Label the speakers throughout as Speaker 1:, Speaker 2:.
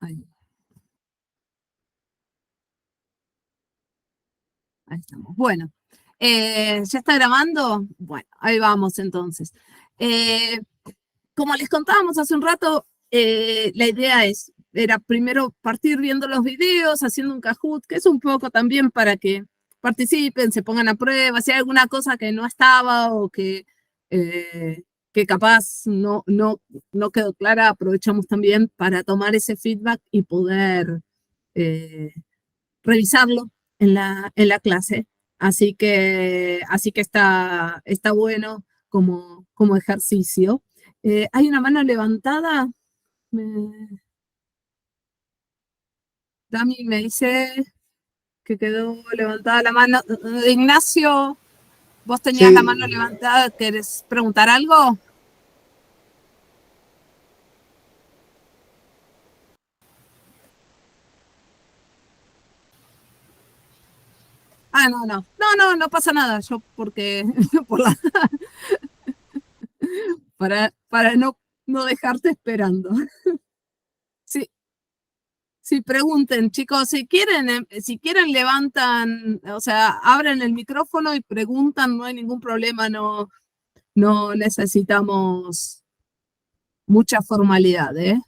Speaker 1: Ahí, ahí estamos. Bueno, ¿ya está grabando? Bueno, ahí vamos entonces. Eh, Como les contábamos hace un rato, la idea era primero partir viendo los videos, haciendo un Kahoot, que es un poco también para que participen, se pongan a prueba, si hay alguna cosa que no estaba o que capaz no quedó clara, aprovechamos también para tomar ese feedback y poder eh, revisarlo en la clase. Así que está bueno como ejercicio. Hay una mano levantada. Dami me dice que quedó levantada la mano. Ignacio, vos tenías la mano
Speaker 2: Sí,
Speaker 1: levantada. ¿Querés preguntar algo? Ah, no, no. No pasa nada. Yo porque por la, para no dejarte esperando. Sí, sí, pregunten, chicos, si quieren levantan, o sea, abren el micrófono y preguntan, no hay ningún problema, no necesitamos mucha formalidad, ¿eh?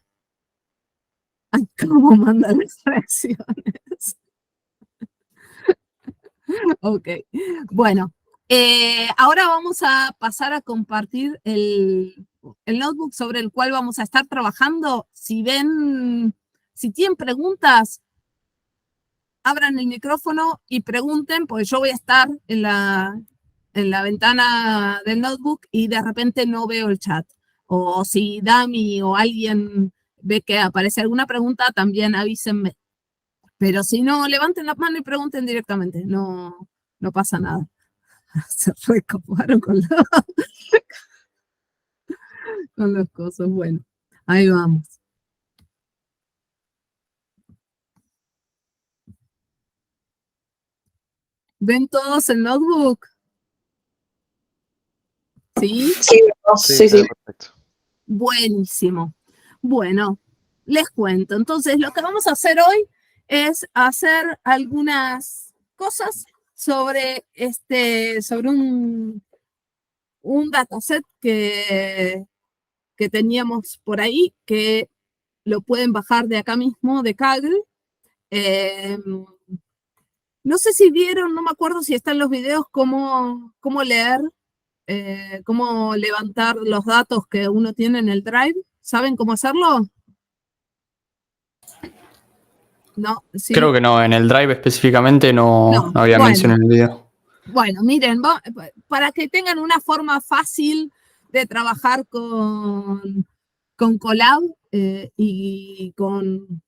Speaker 1: Ay, ¿cómo mandan las reacciones? Ok, bueno, ahora vamos a pasar a compartir el notebook sobre el cual vamos a estar trabajando. Si tienen preguntas, abran el micrófono y pregunten, porque yo voy a estar en la ventana del notebook y de repente no veo el chat. O si Dami o alguien ve que aparece alguna pregunta, también avísenme. Pero si no, levanten la mano y pregunten directamente. No pasa nada. Se recoparon con los cosas. Bueno, ahí vamos. ¿Ven todos el notebook? ¿Sí?
Speaker 2: sí,
Speaker 3: Sí,
Speaker 2: sí,
Speaker 3: se ve
Speaker 2: sí.
Speaker 3: perfecto.
Speaker 1: Buenísimo. Bueno, les cuento. Entonces, lo que vamos a hacer hoy es hacer algunas cosas sobre un dataset que teníamos por ahí, que lo pueden bajar de acá mismo, de Kaggle. Eh, no sé si vieron, no me acuerdo si están los videos, cómo leer, cómo levantar los datos que uno tiene en el Drive. ¿Saben cómo hacerlo? No,
Speaker 2: Creo
Speaker 1: sí.
Speaker 2: que no, en el Drive específicamente no,
Speaker 1: No,
Speaker 2: no había mención
Speaker 1: bueno,
Speaker 2: en el video.
Speaker 1: bueno, miren, para que tengan una forma fácil de trabajar con Colab y con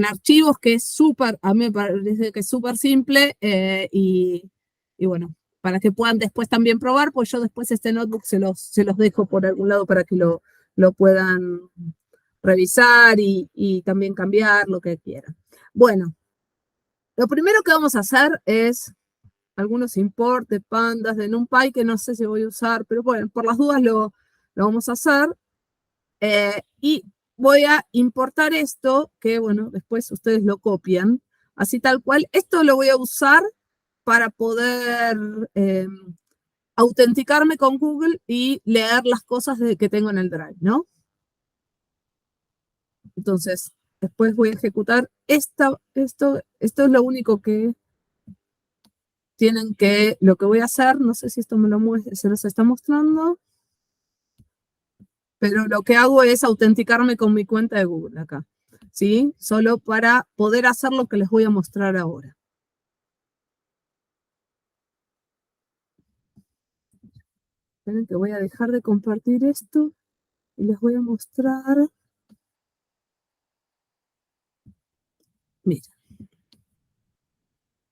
Speaker 1: archivos, que es súper, a mí me parece que es súper simple y bueno, para que puedan después también probar, pues yo después este notebook se los dejo por algún lado para que lo puedan revisar y también cambiar lo que quieran. Bueno, lo primero que vamos a hacer es algunos import de pandas, de NumPy, que no sé si voy a usar, pero bueno, por las dudas lo vamos a hacer. Y voy a importar esto, que bueno, después ustedes lo copian, así tal cual. Esto lo voy a usar para poder autenticarme con Google y leer las cosas que tengo en el Drive, ¿no? Entonces, después voy a ejecutar esto es lo único que lo que voy a hacer, no sé si esto se los está mostrando, pero lo que hago es autenticarme con mi cuenta de Google acá, ¿sí? Solo para poder hacer lo que les voy a mostrar ahora. Esperen que voy a dejar de compartir esto y les voy a mostrar. Miren,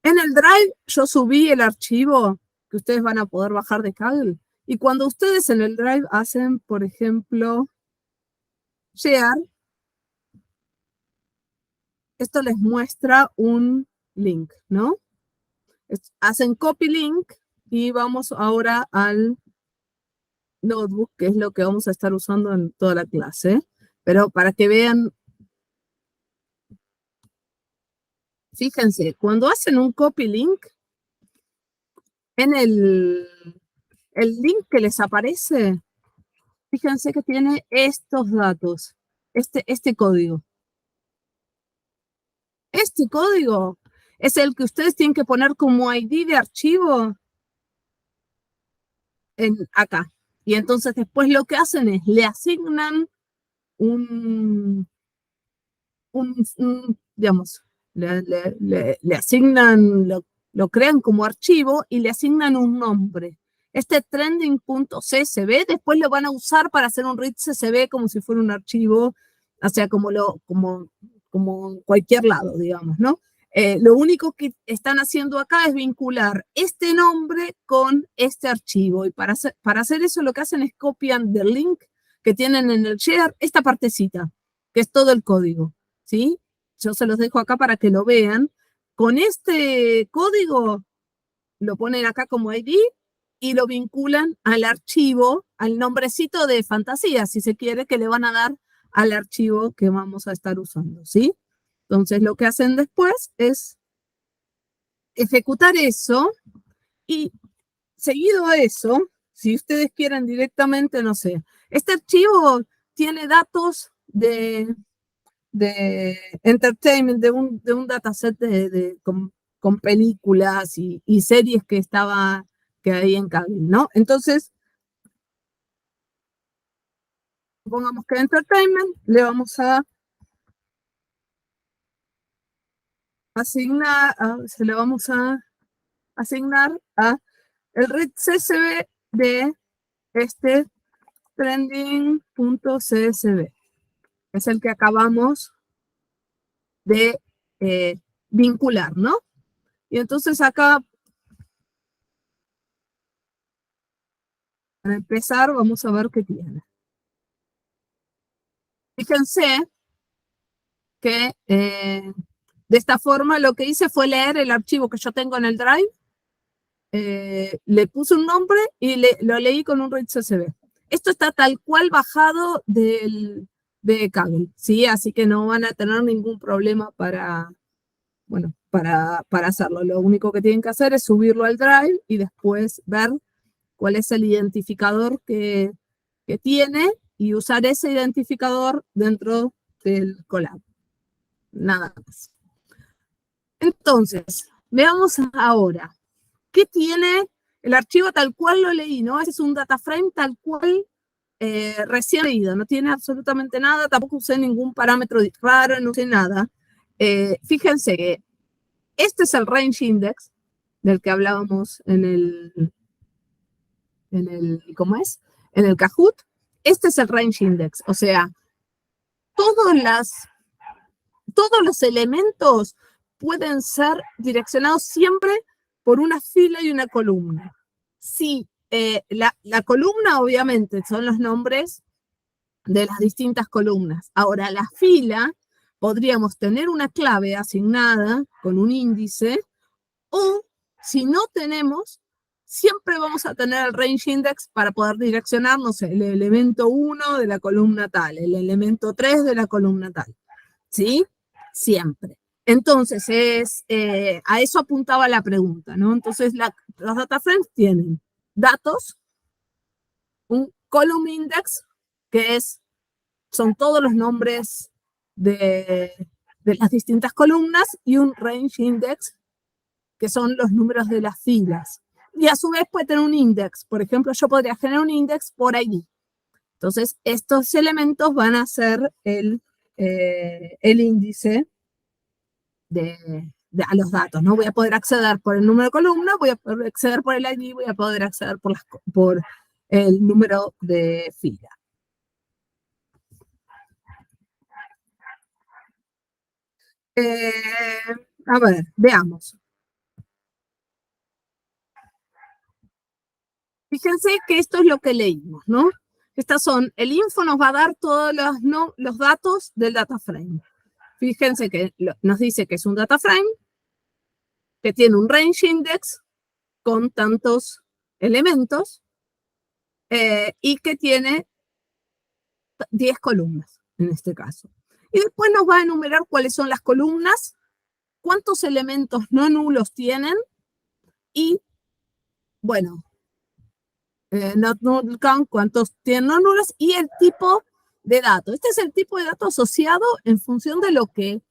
Speaker 1: en el Drive yo subí el archivo que ustedes van a poder bajar de Kaggle. Y cuando ustedes en el Drive hacen, por ejemplo, share, esto les muestra un link, ¿no? Hacen copy link y vamos ahora al notebook, que es lo que vamos a estar usando en toda la clase. Pero para que vean Fíjense, cuando hacen un copy link, en el link que les aparece, fíjense que tiene estos datos, este código. Este código es el que ustedes tienen que poner como ID de archivo acá. Y entonces después lo que hacen es le asignan digamos, le asignan, lo crean como archivo y le asignan un nombre. Este trending.csv después lo van a usar para hacer un read CSV como si fuera un archivo, o sea, como en cualquier lado, digamos, ¿no? Lo único que están haciendo acá es vincular este nombre con este archivo. Y para hacer eso lo que hacen es copian del link que tienen en el share esta partecita, que es todo el código, ¿sí? Yo se los dejo acá para que lo vean. Con este código lo ponen acá como ID y lo vinculan al archivo, al nombrecito de fantasía, si se quiere, que le van a dar al archivo que vamos a estar usando, ¿sí? Entonces, lo que hacen después es ejecutar eso y seguido a eso, si ustedes quieren directamente, no sé, este archivo tiene datos de entertainment, de un dataset con películas y series que hay en cable, ¿no? Entonces, pongamos que entertainment, le vamos a asignar, se le vamos a asignar a el read CSV de este trending.csv. Es el que acabamos de vincular, ¿no? Y entonces acá, para empezar, vamos a ver qué tiene. Fíjense que de esta forma lo que hice fue leer el archivo que yo tengo en el Drive, le puse un nombre y lo leí con un read CSV. Esto está tal cual bajado de Kaggle, ¿sí? Así que no van a tener ningún problema para hacerlo. Lo único que tienen que hacer es subirlo al Drive y después ver cuál es el identificador que tiene y usar ese identificador dentro del Colab. Nada más. Entonces, veamos ahora, ¿qué tiene el archivo tal cual lo leí? ¿No? Ese es un data frame tal cual recién leído, no tiene absolutamente nada, tampoco usé ningún parámetro raro, no usé nada. Fíjense que este es el range index del que hablábamos ¿cómo es? En el Kahoot. Este es el range index, o sea, todos los elementos pueden ser direccionados siempre por una fila y una columna. Sí, la columna obviamente son los nombres de las distintas columnas. Ahora, la fila, podríamos tener una clave asignada con un índice, o si no tenemos, siempre vamos a tener el range index para poder direccionar, no sé, el elemento 1 de la columna tal, el elemento 3 de la columna tal, ¿sí? Siempre. Entonces, a eso apuntaba la pregunta, ¿no? Entonces, los data frames tienen datos, un column index, que son todos los nombres de las distintas columnas, y un range index, que son los números de las filas. Y a su vez puede tener un index. Por ejemplo, yo podría generar un index por ID. Entonces, estos elementos van a ser el índice a los datos, ¿no? Voy a poder acceder por el número de columna, voy a poder acceder por el ID, voy a poder acceder por el número de fila. A ver, veamos. Fíjense que esto es lo que leímos, ¿no? Estas son, el info nos va a dar todos los datos del data frame. Fíjense que nos dice que es un data frame, que tiene un range index con tantos elementos y que tiene 10 columnas en este caso. Y después nos va a enumerar cuáles son las columnas cuántos elementos no nulos tienen y, bueno, not null count, cuántos tienen no nulos y el tipo de dato. Este es el tipo de dato asociado en función de lo que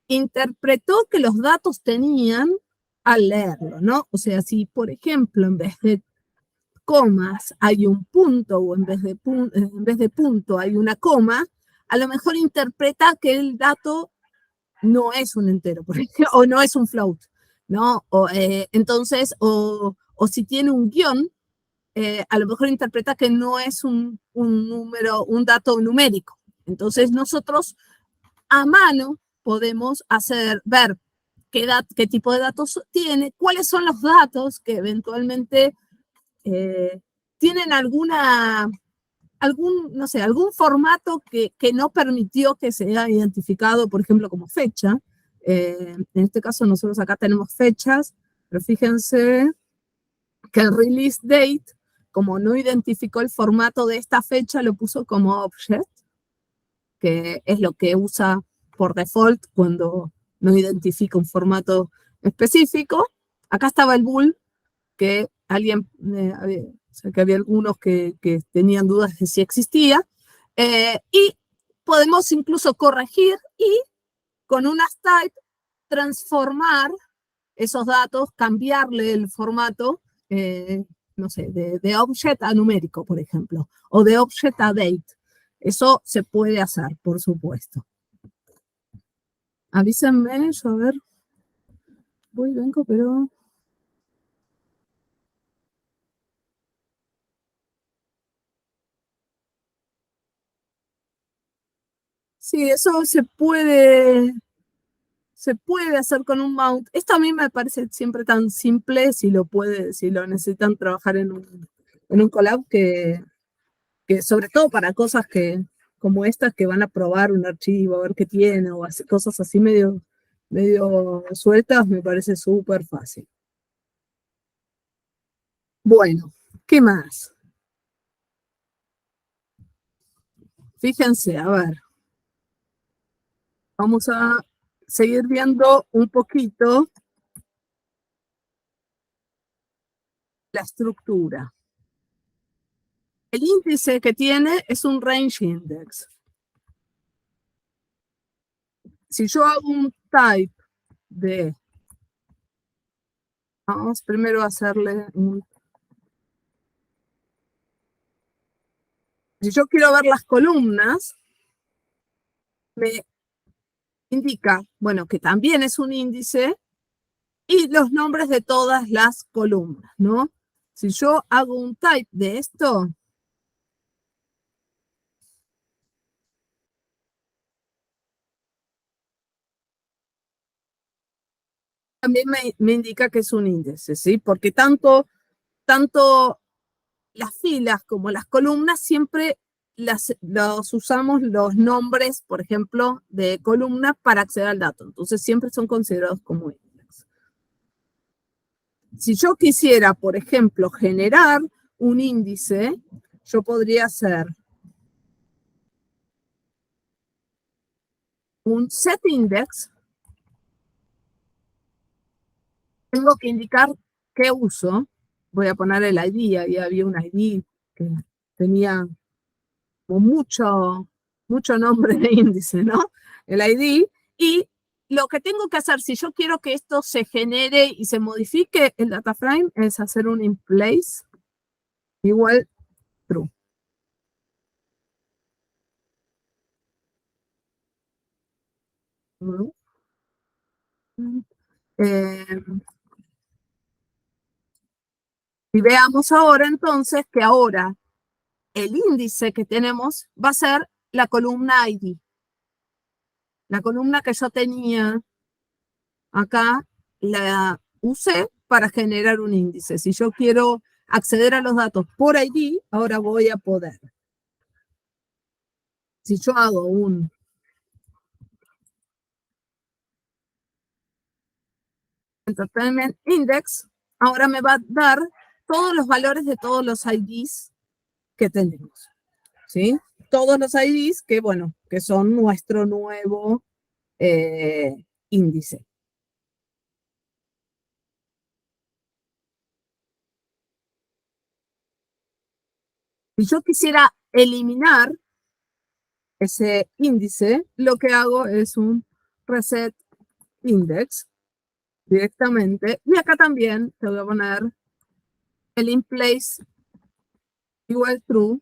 Speaker 1: interpretó que los datos tenían al leerlo, ¿no? O sea, si, por ejemplo, en vez de comas hay un punto o en vez de punto hay una coma, a lo mejor interpreta que el dato no es un entero, por ejemplo, o no es un float, ¿no? Entonces, o si tiene un guión, a lo mejor interpreta que no es un número, un dato numérico. Entonces, nosotros a mano podemos ver qué tipo de datos tiene, cuáles son los datos que eventualmente tienen no sé, algún formato que no permitió que sea identificado, por ejemplo, como fecha. En este caso, nosotros acá tenemos fechas, pero fíjense que el release date, como no identificó el formato de esta fecha, lo puso como object, que es lo que usa por default cuando no identifica un formato específico. Acá estaba el bool, que alguien, o sea, que había algunos que tenían dudas de si existía, y podemos incluso corregir y con un type transformar esos datos, cambiarle el formato, no sé, de object a numérico, por ejemplo, o de object a date. Eso se puede hacer, por supuesto. Avísenme, yo a ver. Vengo, pero... Sí, eso se puede hacer con un mount. Esto a mí me parece siempre tan simple si lo necesitan trabajar en un collab que sobre todo para cosas como estas que van a probar un archivo, a ver qué tiene, o hacer cosas así medio sueltas, me parece súper fácil. Bueno, ¿qué más? Fíjense, a ver. Vamos a seguir viendo un poquito la estructura. El índice que tiene es un range index. Si yo hago un type de... Vamos primero a hacerle un... Si yo quiero ver las columnas, me indica, bueno, que también es un índice y los nombres de todas las columnas, ¿no? Si yo hago un type de esto, también me indica que es un índice, ¿sí? Porque tanto las filas como las columnas siempre los usamos los nombres, por ejemplo, de columna para acceder al dato. Entonces siempre son considerados como índices. Si yo quisiera, por ejemplo, generar un índice, yo podría hacer un setIndex. Tengo que indicar qué uso. Voy a poner el ID, ahí había un ID que tenía como mucho nombre de índice, ¿no? El ID. Y lo que tengo que hacer, si yo quiero que esto se genere y se modifique el data frame, es hacer un inPlace igual true. Y veamos ahora entonces que ahora el índice que tenemos va a ser la columna ID. La columna que yo tenía acá la usé para generar un índice. Si yo quiero acceder a los datos por ID, ahora voy a poder. Si yo hago un Entertainment Index, ahora me va a dar todos los valores de todos los IDs que tenemos. ¿Sí? Todos los IDs que, bueno, que son nuestro nuevo índice. Si yo quisiera eliminar ese índice, lo que hago es un reset index directamente. Y acá también te voy a poner el in place igual true.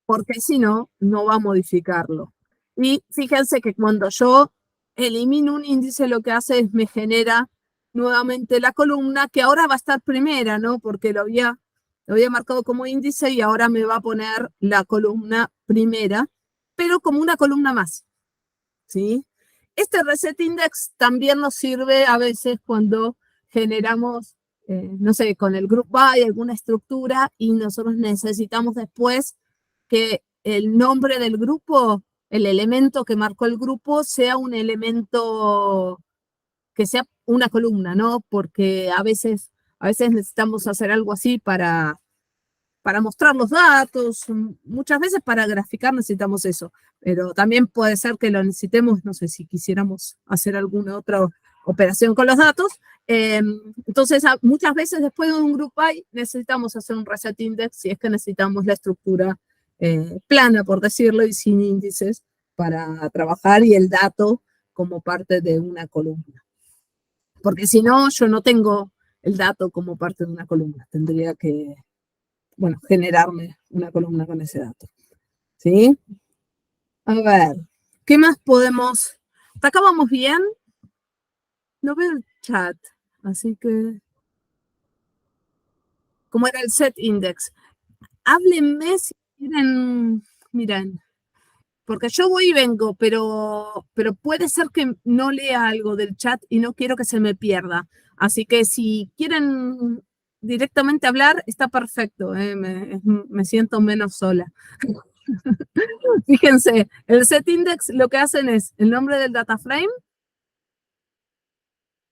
Speaker 1: Porque si no, no va a modificarlo. Y fíjense que cuando yo elimino un índice, lo que hace es me genera nuevamente la columna, que ahora va a estar primera, ¿no? Porque lo había marcado como índice y ahora me va a poner la columna primera, pero como una columna más, ¿sí? Este reset index también nos sirve a veces cuando generamos, no sé, con el group by alguna estructura y nosotros necesitamos después que el nombre del grupo, el elemento que marcó el grupo, sea un elemento que sea una columna, ¿no? Porque a veces necesitamos hacer algo así para mostrar los datos, muchas veces para graficar necesitamos eso, pero también puede ser que lo necesitemos, no sé, si quisiéramos hacer alguna otra operación con los datos. Entonces, muchas veces después de un group by necesitamos hacer un reset index si es que necesitamos la estructura plana, por decirlo, y sin índices para trabajar y el dato como parte de una columna. Porque si no, yo no tengo el dato como parte de una columna. Tendría que, bueno, generarme una columna con ese dato. ¿Sí? A ver, ¿qué más podemos? ¿Hasta acá vamos bien? No veo el chat, así que... ¿Cómo era el set index? Háblenme si quieren, miren, porque yo voy y vengo, pero puede ser que no lea algo del chat y no quiero que se me pierda. Así que si quieren directamente hablar, está perfecto, me siento menos sola. Fíjense, el set index lo que hacen es el nombre del data frame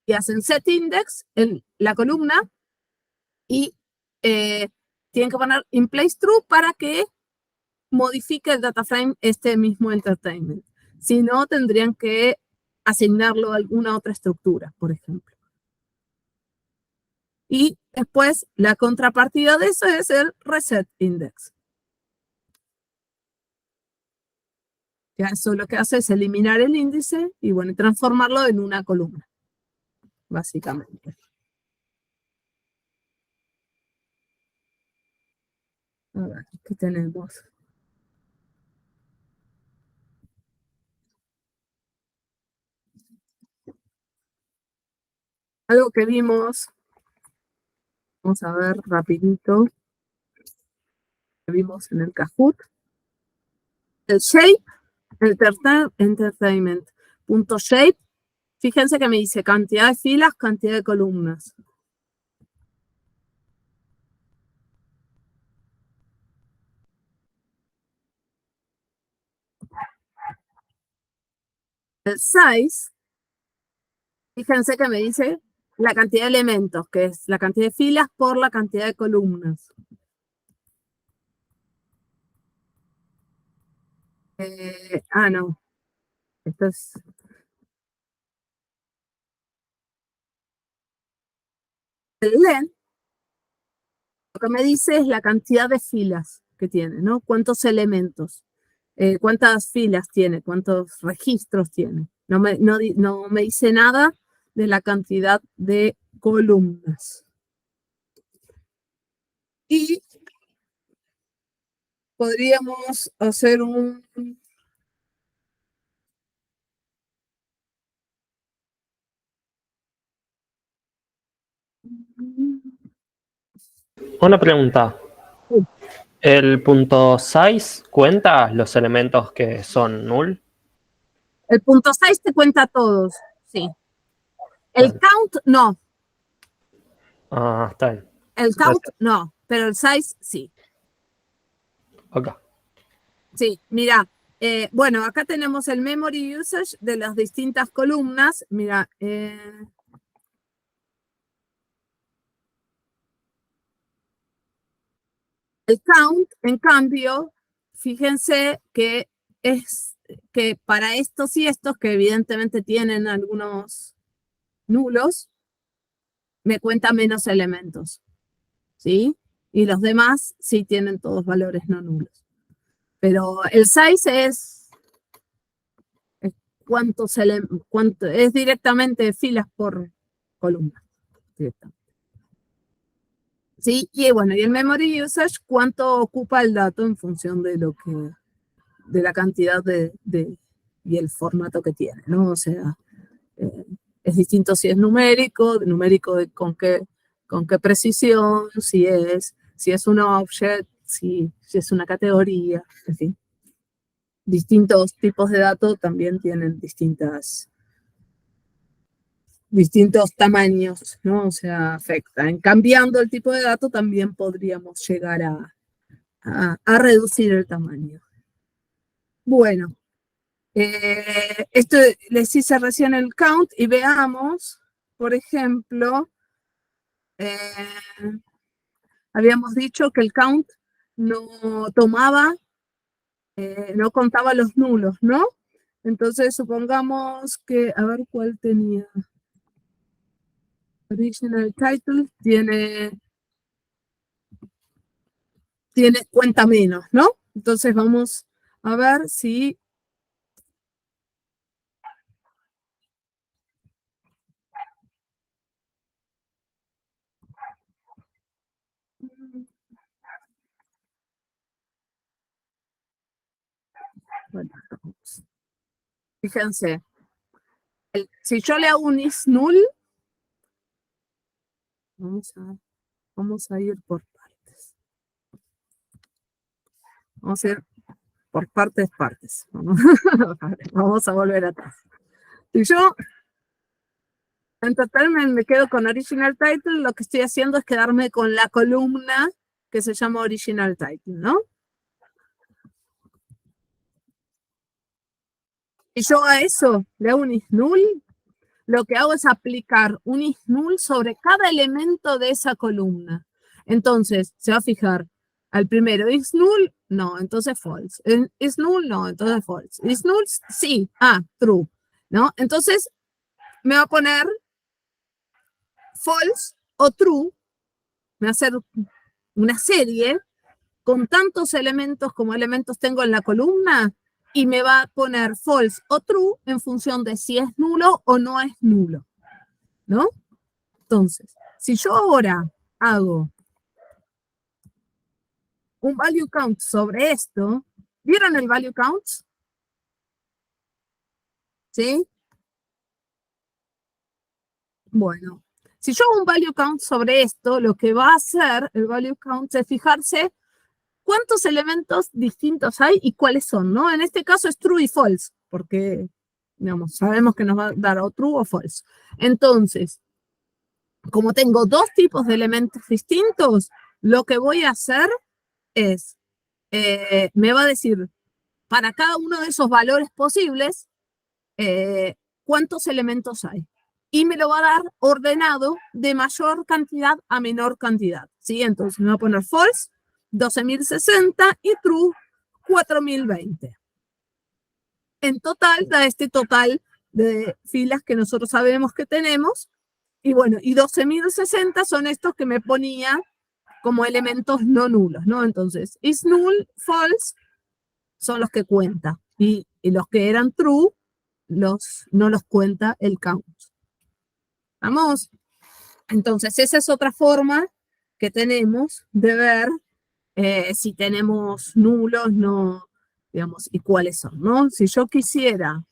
Speaker 1: y hacen set index en la columna y tienen que poner in place true para que modifique el data frame este mismo entertainment. Si no, tendrían que asignarlo a alguna otra estructura, por ejemplo. Y después, la contrapartida de eso es el reset index. Ya eso lo que hace es eliminar el índice y, bueno, transformarlo en una columna, básicamente. A ver, ¿qué tenemos? Algo que vimos, vamos a ver rapidito, que vimos en el Kahoot, el shape, entertainment, punto shape. Fíjense que me dice cantidad de filas, cantidad de columnas. El size, fíjense que me dice la cantidad de elementos, que es la cantidad de filas por la cantidad de columnas. No. Esto es... El len, lo que me dice es la cantidad de filas que tiene, ¿no? Cuántos elementos, cuántas filas tiene, cuántos registros tiene. No me dice nada de la cantidad de columnas. Y podríamos hacer un...
Speaker 2: Una pregunta. ¿El punto size cuenta los elementos que son null?
Speaker 1: El punto 6 te cuenta todos, sí. El count, no.
Speaker 2: Ah, está bien.
Speaker 1: El count, no. Pero el size, sí.
Speaker 2: Ok.
Speaker 1: Sí, mira. Bueno, acá tenemos el memory usage de las distintas columnas. Mira, el count, en cambio, fíjense que es que para estos y estos, que evidentemente tienen algunos nulos, me cuenta menos elementos, ¿sí? Y los demás sí tienen todos valores no nulos. Pero el size es cuánto es directamente filas por columna. Sí, y bueno, y el memory usage, cuánto ocupa el dato en función de lo que, de la cantidad y el formato que tiene, ¿no? O sea, es distinto si es numérico con qué precisión, si es un object, si es una categoría, en fin. Distintos tipos de datos también tienen distintos tamaños, ¿no? O sea, afecta. En cambiando el tipo de dato también podríamos llegar a reducir el tamaño. Bueno, esto les hice recién el count y veamos, por ejemplo, habíamos dicho que el count no tomaba, no contaba los nulos, ¿no? Entonces supongamos que, a ver cuál tenía. Original title tiene cuenta menos, ¿no? Entonces vamos a ver si bueno, fíjense, si yo le hago un is null, vamos a ir por partes. Vamos a ir por partes. Vamos a volver atrás. Si yo en total me quedo con original title, lo que estoy haciendo es quedarme con la columna que se llama original title, ¿no? Y yo a eso le hago un is null, lo que hago es aplicar un is null sobre cada elemento de esa columna. Entonces, se va a fijar al primero, is null, no, entonces false. Is null, no, entonces false. Is null, sí, true, ¿no? Entonces, me va a poner false o true, me va a hacer una serie con tantos elementos como elementos tengo en la columna y me va a poner false o true en función de si es nulo o no es nulo, ¿no? Entonces, si yo ahora hago un value count sobre esto, ¿vieron el value count? ¿Sí? Bueno, si yo hago un value count sobre esto, lo que va a hacer el value count es fijarse cuántos elementos distintos hay y cuáles son, ¿no? En este caso es true y false, porque, digamos, sabemos que nos va a dar o true o false. Entonces, como tengo dos tipos de elementos distintos, lo que voy a hacer es, me va a decir, para cada uno de esos valores posibles, cuántos elementos hay. Y me lo va a dar ordenado de mayor cantidad a menor cantidad, ¿sí? Entonces me va a poner false, 12.060 y true, 4.020. En total, da este total de filas que nosotros sabemos que tenemos. Y bueno, y 12.060 son estos que me ponía como elementos no nulos, ¿no? Entonces, is null, false, son los que cuenta. Y los que eran true, no los cuenta el count. ¿Vamos? Entonces, esa es otra forma que tenemos de ver si tenemos nulos, no, digamos, y cuáles son, ¿no? Si yo quisiera,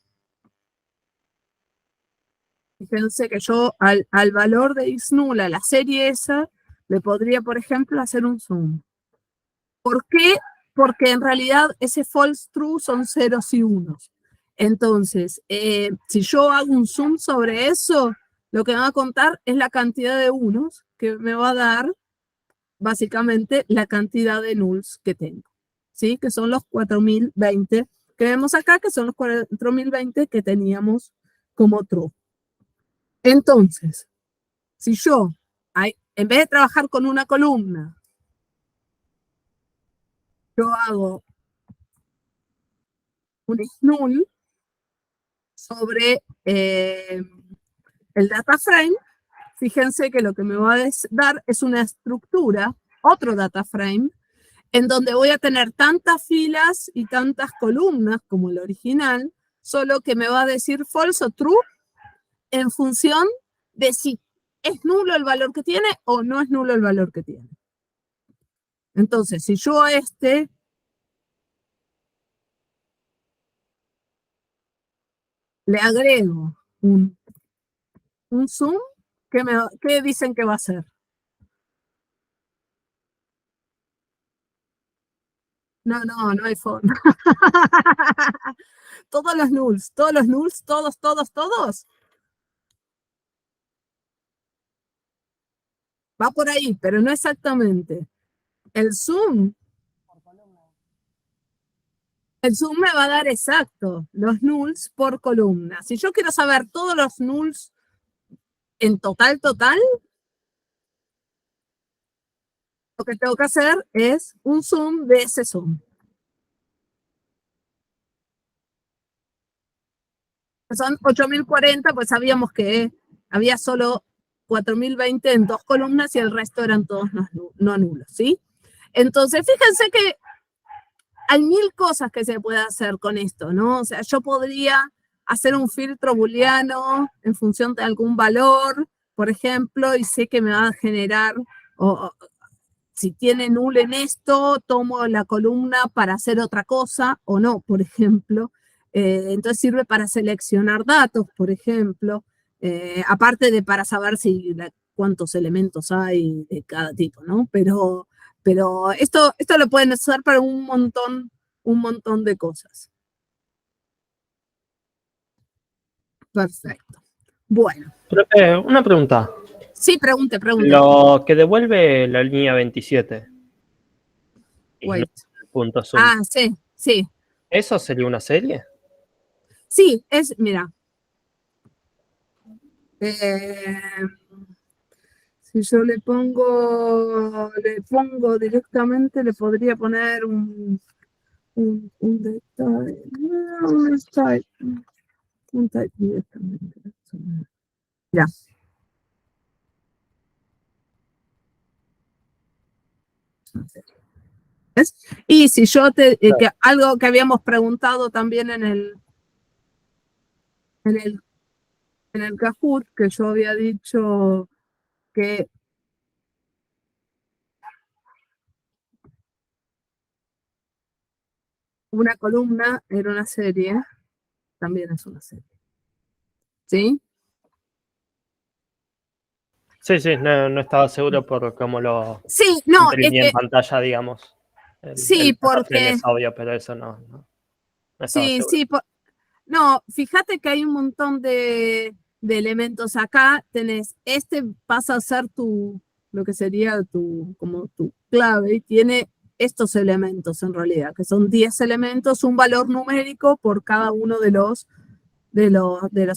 Speaker 1: fíjense que yo al valor de is null, a la serie esa, le podría, por ejemplo, hacer un zoom. ¿Por qué? Porque en realidad ese false true son ceros y unos. Entonces, si yo hago un zoom sobre eso, lo que me va a contar es la cantidad de unos que me va a dar básicamente la cantidad de nulls que tengo, ¿sí? Que son los 4.020 que vemos acá, que son los 4.020 que teníamos como true. Entonces, si yo, en vez de trabajar con una columna, yo hago un is null sobre el data frame, fíjense que lo que me va a dar es una estructura, otro data frame, en donde voy a tener tantas filas y tantas columnas como el original, solo que me va a decir false o true en función de si es nulo el valor que tiene o no es nulo el valor que tiene. Entonces, si yo a este le agrego un zoom, ¿qué dicen que va a hacer? No hay forma. Todos los nulls, todos. Va por ahí, pero no exactamente. El zoom me va a dar exacto los nulls por columna. Si yo quiero saber todos los nulls en total, lo que tengo que hacer es un zoom de ese zoom. Son 8040, pues sabíamos que había solo 4020 en 2 columnas y el resto eran todos no nulos, ¿sí? Entonces, fíjense que hay 1000 cosas que se puede hacer con esto, ¿no? O sea, yo podría hacer un filtro booleano en función de algún valor, por ejemplo, y sé que me va a generar, o si tiene null en esto, tomo la columna para hacer otra cosa, o no, por ejemplo. Entonces sirve para seleccionar datos, por ejemplo, aparte de para saber cuántos elementos hay de cada tipo, ¿no? Pero esto lo pueden usar para un montón de cosas. Perfecto. Bueno.
Speaker 2: Una pregunta.
Speaker 1: Sí, pregunte.
Speaker 2: Lo que devuelve la línea 27.
Speaker 1: Wait.
Speaker 2: No el punto zoom.
Speaker 1: Ah, sí.
Speaker 2: ¿Eso sería una serie?
Speaker 1: Sí, mira. Si yo le pongo directamente, le podría poner un detalle, un type directamente. Ya. ¿Ves? Y si yo algo que habíamos preguntado también en el Kahoot, que yo había dicho que una columna era una serie, también es una serie. ¿Sí?
Speaker 2: Sí, no estaba seguro por cómo lo
Speaker 1: imprimí
Speaker 2: en pantalla, digamos.
Speaker 1: Sí, porque...
Speaker 2: Es obvio, pero eso no estaba seguro.
Speaker 1: No, fíjate que hay un montón de elementos acá. Pasa a ser lo que sería como tu clave, y tiene estos elementos en realidad, que son 10 elementos, un valor numérico por cada uno de los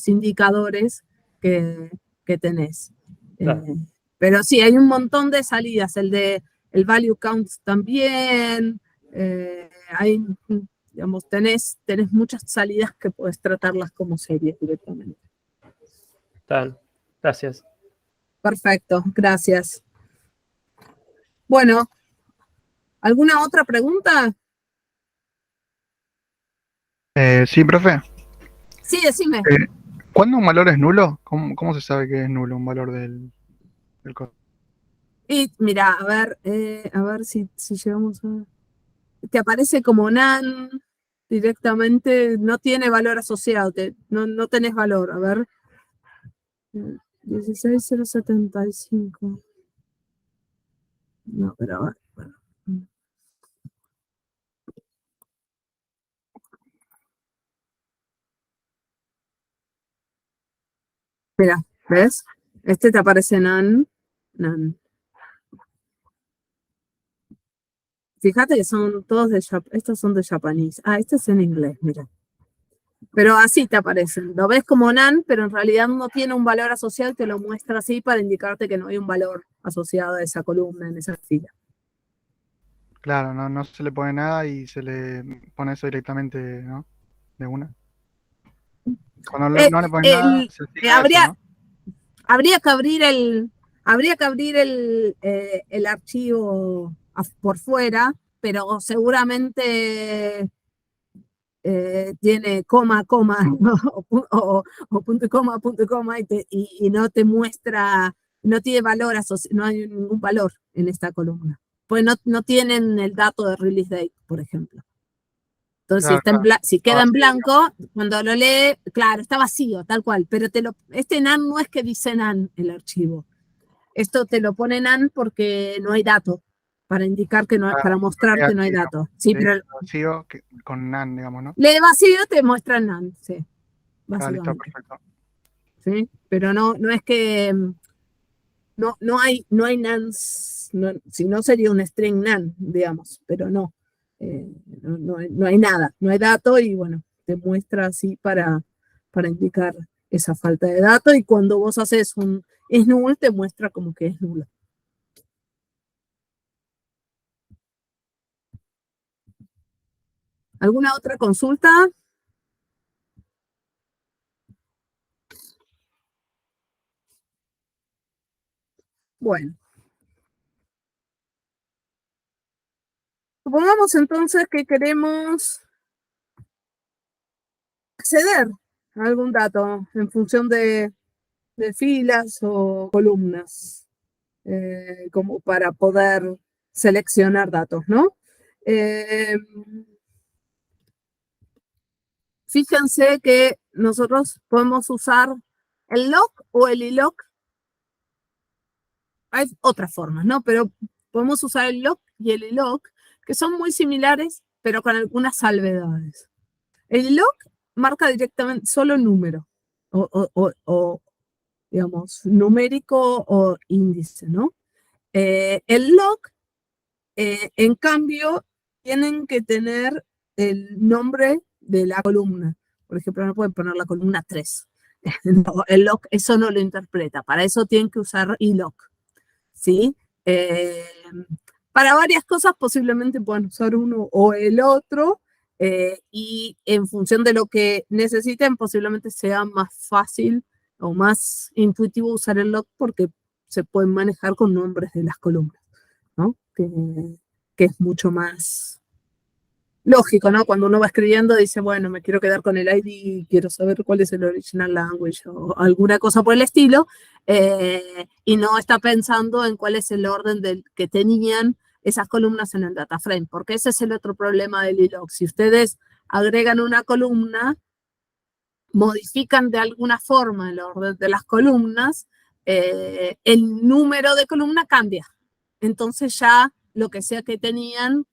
Speaker 1: indicadores que tenés.
Speaker 2: Claro.
Speaker 1: Pero sí, hay un montón de salidas, el value count también, digamos, tenés muchas salidas que puedes tratarlas como series directamente.
Speaker 2: Gracias.
Speaker 1: Perfecto, gracias. Bueno, ¿alguna otra pregunta?
Speaker 3: Sí, profe.
Speaker 1: Sí, decime.
Speaker 3: ¿Cuándo un valor es nulo? ¿Cómo se sabe que es nulo un valor del código?
Speaker 1: Y mira, a ver si llegamos a... Te aparece como none directamente, no tiene valor asociado, no tenés valor. A ver. 16075. No, pero a ver. Bueno. Mira, ¿ves? Te aparece none. Fíjate que son todos estos son de japonés. Ah, este es en inglés, mira. Pero así te aparecen. Lo ves como none, pero en realidad no tiene un valor asociado, te lo muestra así para indicarte que no hay un valor asociado a esa columna en esa fila.
Speaker 3: Claro, no se le pone nada y se le pone eso directamente, ¿no? De una. Cuando no le pones nada, se sigue eso, ¿no?
Speaker 1: Habría que abrir el archivo por fuera, pero seguramente tiene coma, coma, o punto y coma, y no te muestra, no tiene valor, no hay ningún valor en esta columna. Pues no tienen el dato de release date, por ejemplo. Entonces,
Speaker 3: Claro, claro.
Speaker 1: si queda en blanco, cuando lo lee, claro, está vacío, tal cual, pero este NaN no es que dice NaN el archivo. Esto te lo pone NaN porque no hay dato, para indicar que no, para mostrar que no hay dato. Sí, pero
Speaker 3: Vacío con NaN, digamos, ¿no?
Speaker 1: lee vacío te muestra NaN, sí,
Speaker 3: Listo,
Speaker 1: básicamente.
Speaker 3: perfecto.
Speaker 1: ¿Sí? Pero no es que no hay NaNs, si no sería un string NaN, digamos, pero no. No hay nada, no hay dato y bueno, te muestra así para indicar esa falta de dato y cuando vos haces un es null te muestra como que es nulo. ¿Alguna otra consulta? Bueno, supongamos entonces que queremos acceder a algún dato en función de filas o columnas, como para poder seleccionar datos, ¿no? Fíjense que nosotros podemos usar el lock o el iloc. Hay otras formas, ¿no? Pero podemos usar el lock y el iloc, que son muy similares, pero con algunas salvedades. El iloc marca directamente solo número, o digamos, numérico o índice, ¿no? El lock, en cambio, tienen que tener el nombre de la columna. Por ejemplo, no pueden poner la columna 3. No, el lock eso no lo interpreta. Para eso tienen que usar iloc. ¿Sí? Para varias cosas posiblemente puedan usar uno o el otro. Y en función de lo que necesiten, posiblemente sea más fácil o más intuitivo usar el lock porque se pueden manejar con nombres de las columnas, ¿no? Que es mucho más lógico, ¿no? Cuando uno va escribiendo dice, bueno, me quiero quedar con el ID, quiero saber cuál es el original language o alguna cosa por el estilo, y no está pensando en cuál es el orden que tenían esas columnas en el data frame, porque ese es el otro problema del iloc. Si ustedes agregan una columna, modifican de alguna forma el orden de las columnas, el número de columna cambia. Entonces ya lo que sea que tenían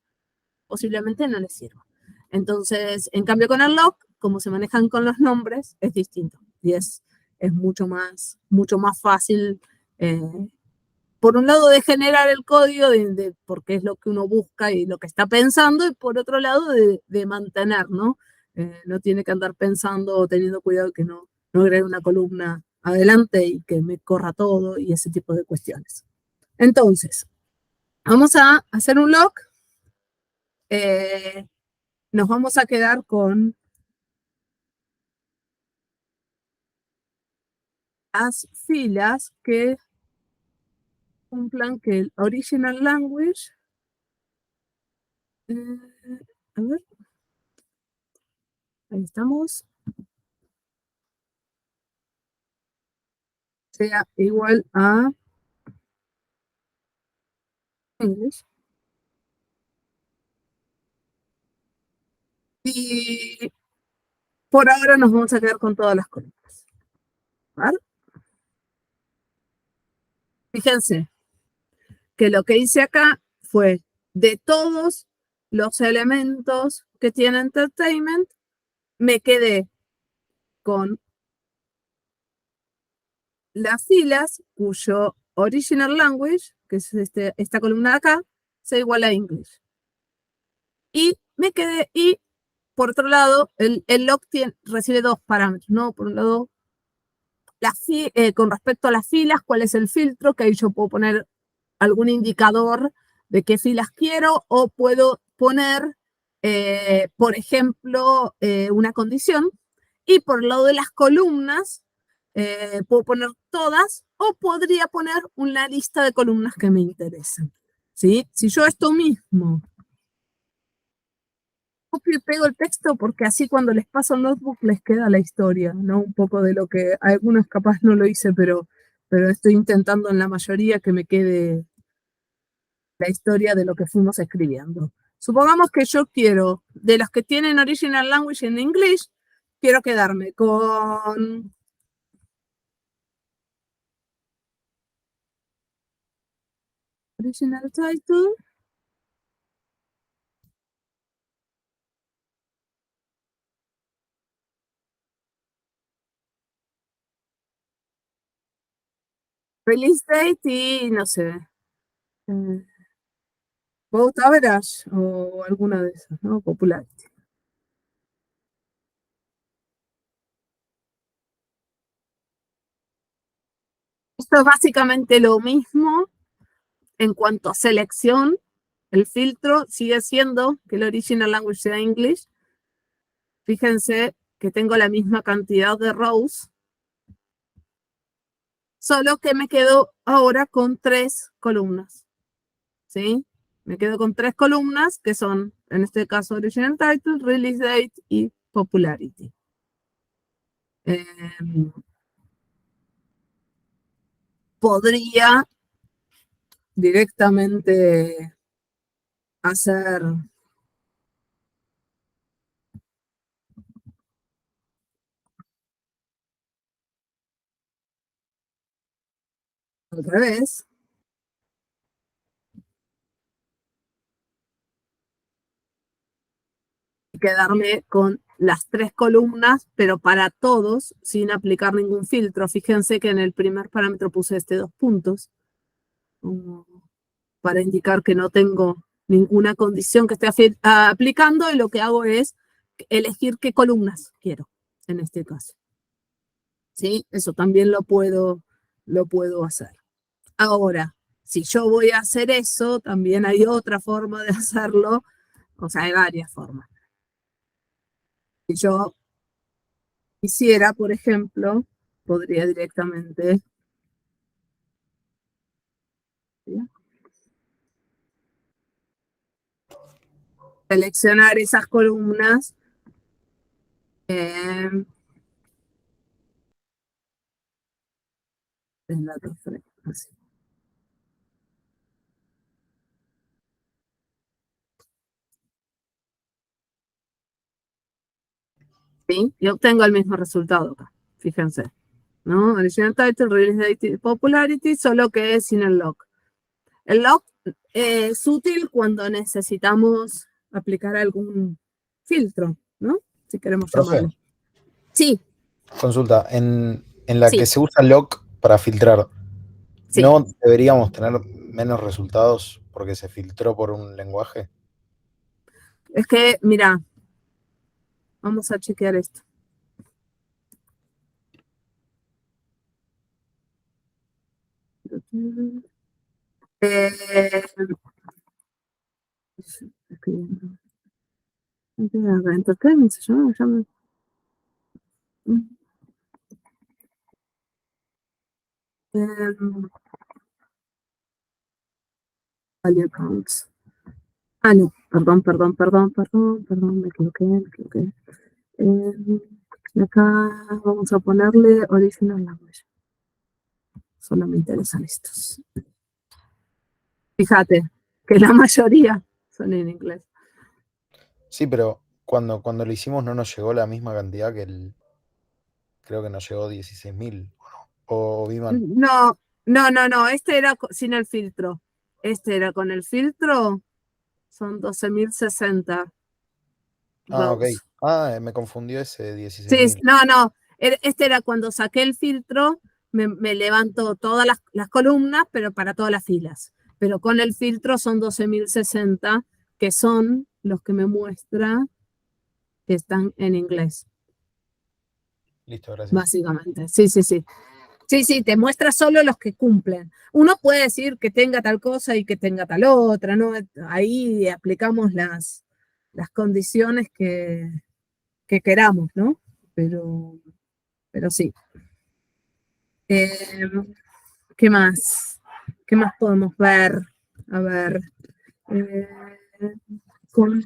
Speaker 1: posiblemente no les sirva. Entonces, en cambio con el lock, como se manejan con los nombres, es distinto y es mucho más fácil, por un lado, de generar el código, porque es lo que uno busca y lo que está pensando, y por otro lado, de mantener, ¿no? No tiene que andar pensando o teniendo cuidado que no agregue una columna adelante y que me corra todo y ese tipo de cuestiones. Entonces, vamos a hacer un lock. Nos vamos a quedar con las filas que cumplan que el original language, a ver, ahí estamos, sea igual a English. Y por ahora nos vamos a quedar con todas las columnas. ¿Vale? Fíjense que lo que hice acá fue de todos los elementos que tiene entertainment, me quedé con las filas cuyo original language, que es esta columna de acá, sea igual a English. Y me quedé, y por otro lado, el log recibe dos parámetros, ¿no? Por un lado, con respecto a las filas, cuál es el filtro, que ahí yo puedo poner algún indicador de qué filas quiero, o puedo poner, por ejemplo, una condición. Y por el lado de las columnas, puedo poner todas o podría poner una lista de columnas que me interesan. ¿Sí? Si yo esto mismo copio y pego el texto, porque así cuando les paso el notebook les queda la historia, ¿no? Un poco de lo que algunos capaz no lo hice, pero estoy intentando en la mayoría que me quede la historia de lo que fuimos escribiendo. Supongamos que yo quiero, de los que tienen original language en English, quiero quedarme con original title, release date y no sé, vote average o alguna de esas, ¿no? Popular. Esto es básicamente lo mismo en cuanto a selección. El filtro sigue siendo que el original language sea English. Fíjense que tengo la misma cantidad de rows, solo que me quedo ahora con 3 columnas. ¿Sí? Me quedo con 3 columnas que son, en este caso, original title, release date y popularity. Podría directamente hacer al revés. Y quedarme con las 3 columnas, pero para todos, sin aplicar ningún filtro. Fíjense que en el primer parámetro puse 2 puntos, para indicar que no tengo ninguna condición que esté aplicando, y lo que hago es elegir qué columnas quiero, en este caso. ¿Sí? Eso también lo puedo hacer. Ahora, si yo voy a hacer eso, también hay otra forma de hacerlo, o sea, hay varias formas. Si yo quisiera, por ejemplo, podría directamente, ¿sí?, seleccionar esas columnas en la así. ¿Sí? Y obtengo el mismo resultado acá, fíjense, ¿no? Original title, release date, popularity, solo que es sin el lock. El lock es útil cuando necesitamos aplicar algún filtro, ¿no? Si queremos
Speaker 4: Profe,
Speaker 1: llamarlo. Sí,
Speaker 4: consulta, en la que
Speaker 1: sí,
Speaker 4: se usa lock para filtrar,
Speaker 1: sí.
Speaker 4: ¿no deberíamos tener menos resultados porque se filtró por un lenguaje?
Speaker 1: Es que, mira, vamos a chequear esto. Eh, escribiendo. Entertainment se llama. Value counts. Ah, no, perdón, me equivoqué. Acá vamos a ponerle original language. Solo me interesan estos. Fíjate que la mayoría son en inglés.
Speaker 4: Sí, pero cuando lo hicimos no nos llegó la misma cantidad que creo que nos llegó 16.000, o vi mal.
Speaker 1: No, este era sin el filtro. Este era con el filtro, son 12.060
Speaker 4: Ah, ok.
Speaker 1: rows.
Speaker 4: Ah, me confundió ese
Speaker 1: Sí,
Speaker 4: 16.000.
Speaker 1: no, este era cuando saqué el filtro, me levanto todas las columnas, pero para todas las filas. Pero con el filtro son 12.060, que son los que me muestra que están en inglés,
Speaker 4: Listo, gracias.
Speaker 1: básicamente. Sí. Sí, te muestra solo los que cumplen. Uno puede decir que tenga tal cosa y que tenga tal otra, ¿no? Ahí aplicamos las condiciones que queramos, ¿no? Pero sí. Eh, ¿Qué más? ¿Qué más podemos ver? A ver. eh, con-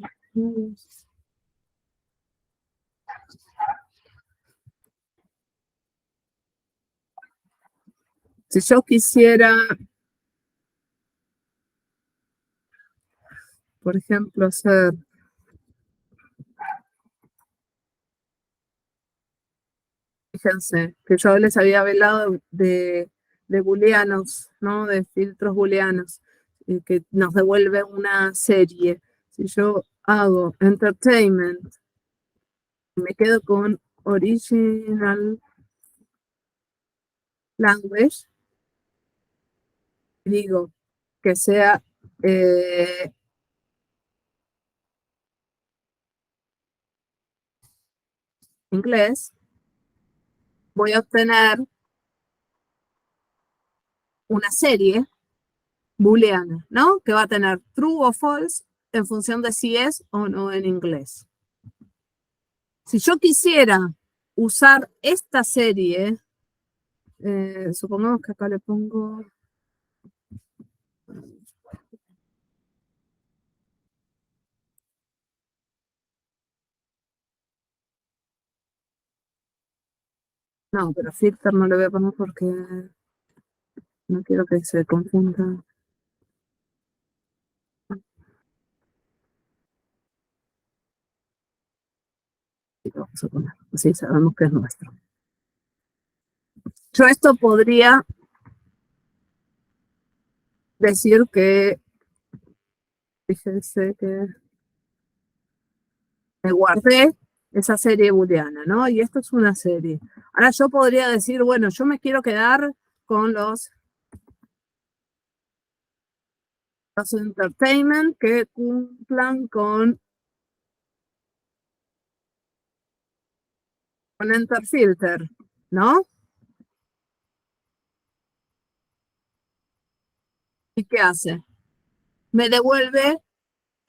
Speaker 1: si yo quisiera, por ejemplo, hacer, fíjense, que yo les había hablado de booleanos, ¿no? De filtros booleanos, que nos devuelve una serie. Si yo hago entertainment, me quedo con original language, y digo que sea inglés, voy a obtener una serie booleana, ¿no? Que va a tener true o false en función de si es o no en inglés. Si yo quisiera usar esta serie, supongamos que acá le pongo... No, pero filter no le voy a poner porque no quiero que se confunda. Vamos a poner, así sabemos que es nuestro. Yo esto podría decir que, fíjense que me guardé esa serie booleana, ¿no? Y esto es una serie. Ahora yo podría decir, bueno, yo me quiero quedar con los entertainment que cumplan con enter filter, ¿no? ¿Y qué hace? Me devuelve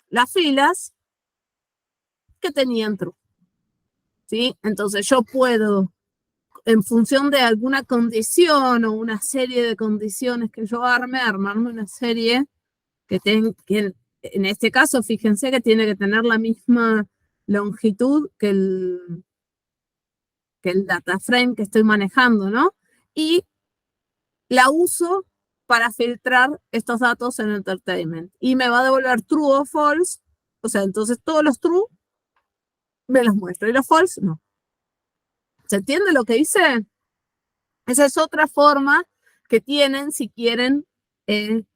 Speaker 1: las filas que tenían true, ¿sí? Entonces yo puedo, en función de alguna condición o una serie de condiciones que yo armarme una serie que en este caso, fíjense que tiene que tener la misma longitud que el data frame que estoy manejando, ¿no? Y la uso para filtrar estos datos en entertainment. Y me va a devolver true o false. O sea, entonces todos los true me los muestro y los false no. ¿Se entiende lo que hice? Esa es otra forma que tienen si quieren, de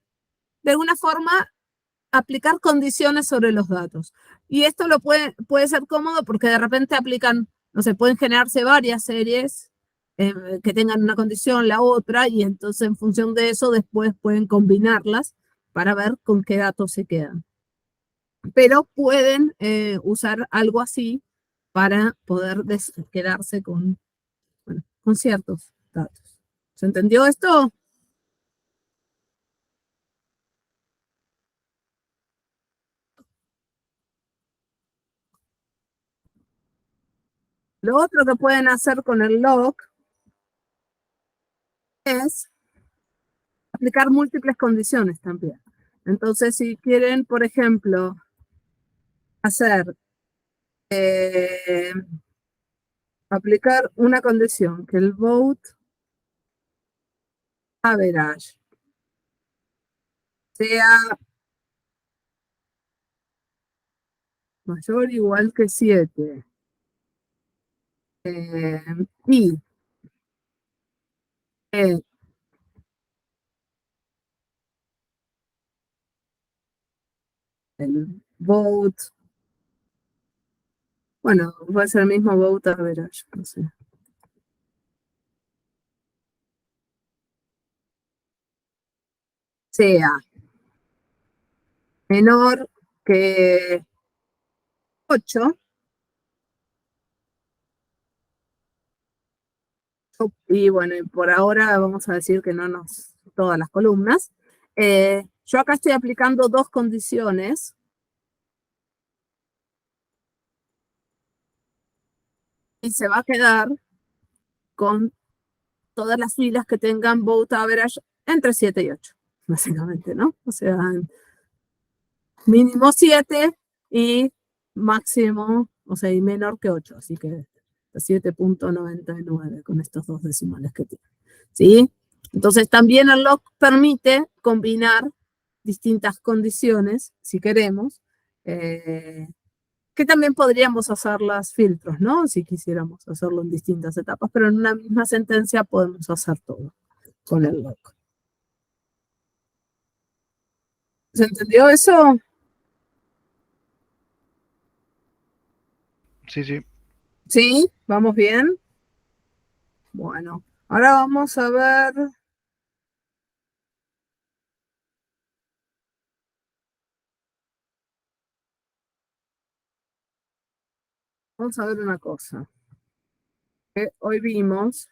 Speaker 1: alguna forma, aplicar condiciones sobre los datos. Y esto puede ser cómodo porque de repente aplican, no sé, pueden generarse varias series que tengan una condición, la otra, y entonces en función de eso después pueden combinarlas para ver con qué datos se quedan. Pero pueden usar algo así para poder quedarse con, bueno, con ciertos datos. ¿Se entendió esto? Lo otro que pueden hacer con el log es aplicar múltiples condiciones también. Entonces, si quieren, por ejemplo, hacer, aplicar una condición, que el vote average sea mayor o igual que 7, y eh, el vote, bueno, va a ser el mismo vote average, no sé. Sea menor que 8, y bueno, y por ahora vamos a decir que no nos, todas las columnas. Yo acá estoy aplicando dos condiciones. Y se va a quedar con todas las filas que tengan vote average entre 7 y 8, básicamente, ¿no? O sea, mínimo 7 y máximo, o sea, y menor que 8, así que 7.99 con estos dos decimales que tiene, ¿sí? Entonces también el log permite combinar distintas condiciones, si queremos, que también podríamos hacer las filtros, ¿no? Si quisiéramos hacerlo en distintas etapas, pero en una misma sentencia podemos hacer todo con el log. ¿Se entendió eso?
Speaker 3: Sí, sí.
Speaker 1: ¿Sí? ¿Vamos bien? Bueno, ahora vamos a ver. Vamos a ver una cosa que hoy vimos.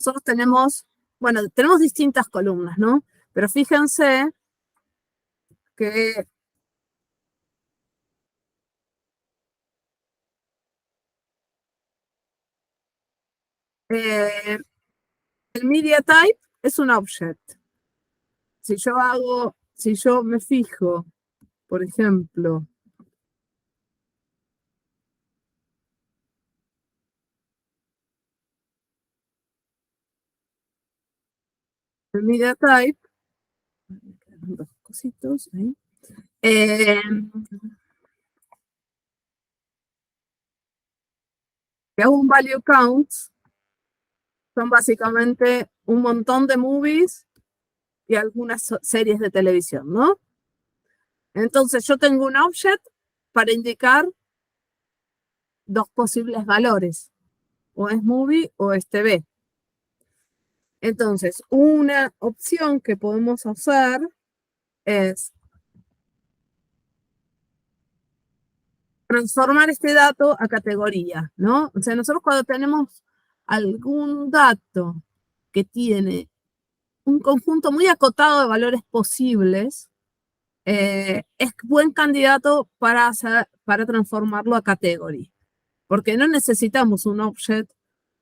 Speaker 1: Nosotros tenemos, bueno, tenemos distintas columnas, ¿no? Pero fíjense que el media type es un object. Si yo me fijo, por ejemplo, el media type, dos cositos ahí. Que hago un value count, son básicamente un montón de movies y algunas series de televisión, ¿no? Entonces yo tengo un object para indicar dos posibles valores, o es movie o es TV. Entonces, una opción que podemos hacer es transformar este dato a categoría, ¿no? O sea, nosotros cuando tenemos algún dato que tiene un conjunto muy acotado de valores posibles, es buen candidato para transformarlo a category, porque no necesitamos un object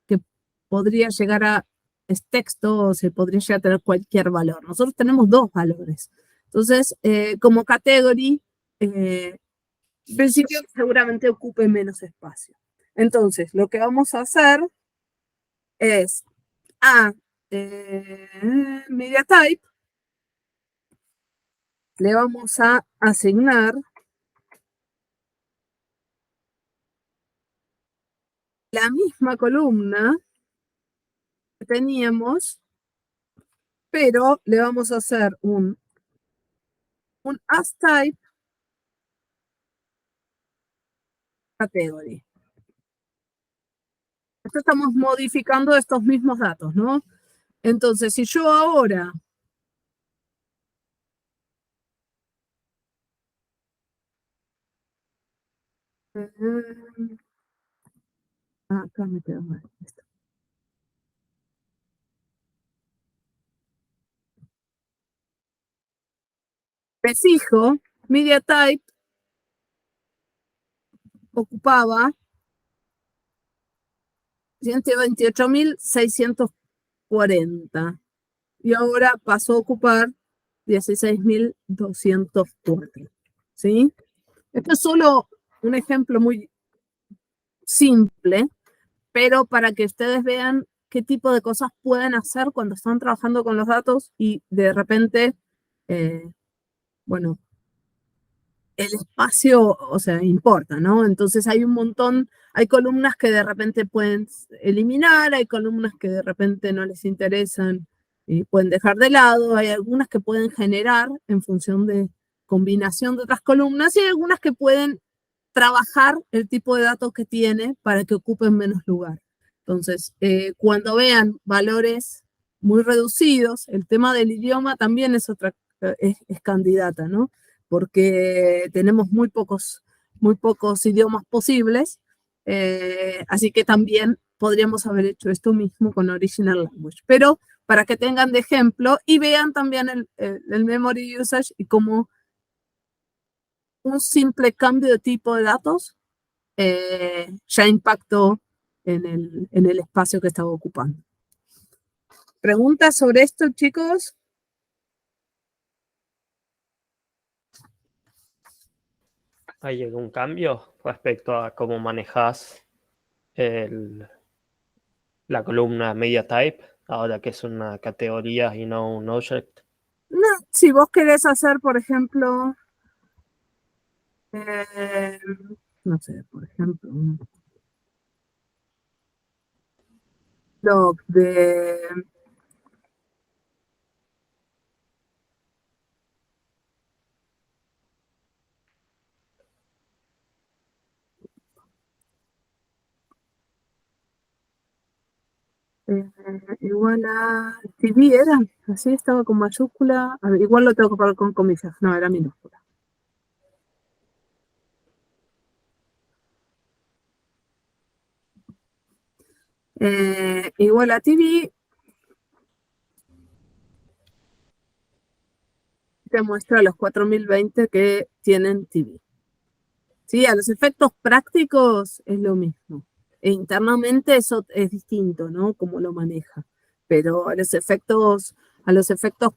Speaker 1: que podría llegar a es texto o se podría llegar a tener cualquier valor. Nosotros tenemos dos valores. Entonces, como category, en principio seguramente ocupe menos espacio. Entonces, lo que vamos a hacer es a media type le vamos a asignar la misma columna que teníamos, pero le vamos a hacer un as type category. Esto estamos modificando estos mismos datos, ¿no? Entonces, si yo ahora acá me quedo mal. Me fijo, media type ocupaba 128.640 y ahora pasó a ocupar 16.204, ¿sí? Esto es solo un ejemplo muy simple, pero para que ustedes vean qué tipo de cosas pueden hacer cuando están trabajando con los datos y de repente, bueno, el espacio, o sea, importa, ¿no? Entonces hay un montón, hay columnas que de repente pueden eliminar, hay columnas que de repente no les interesan y pueden dejar de lado, hay algunas que pueden generar en función de combinación de otras columnas y hay algunas que pueden trabajar el tipo de datos que tiene para que ocupen menos lugar. Entonces, cuando vean valores muy reducidos, el tema del idioma también es otra, es candidata, ¿no? Porque tenemos muy pocos idiomas posibles, así que también podríamos haber hecho esto mismo con Original Language. Pero para que tengan de ejemplo y vean también el memory usage y cómo un simple cambio de tipo de datos ya impactó en el espacio que estaba ocupando. ¿Preguntas sobre esto, chicos?
Speaker 2: ¿Hay algún cambio respecto a cómo manejas la columna media type, ahora que es una categoría y no un object?
Speaker 1: No, si vos querés hacer, por ejemplo, no sé, por ejemplo, un blog de igual a TV era, así estaba con mayúscula, a ver, igual lo tengo que poner con comillas, no, era minúscula. Igual a TV te muestra los 4020 que tienen TV. Sí, a los efectos prácticos es lo mismo. E internamente eso es distinto, ¿no? Cómo lo maneja. Pero a los efectos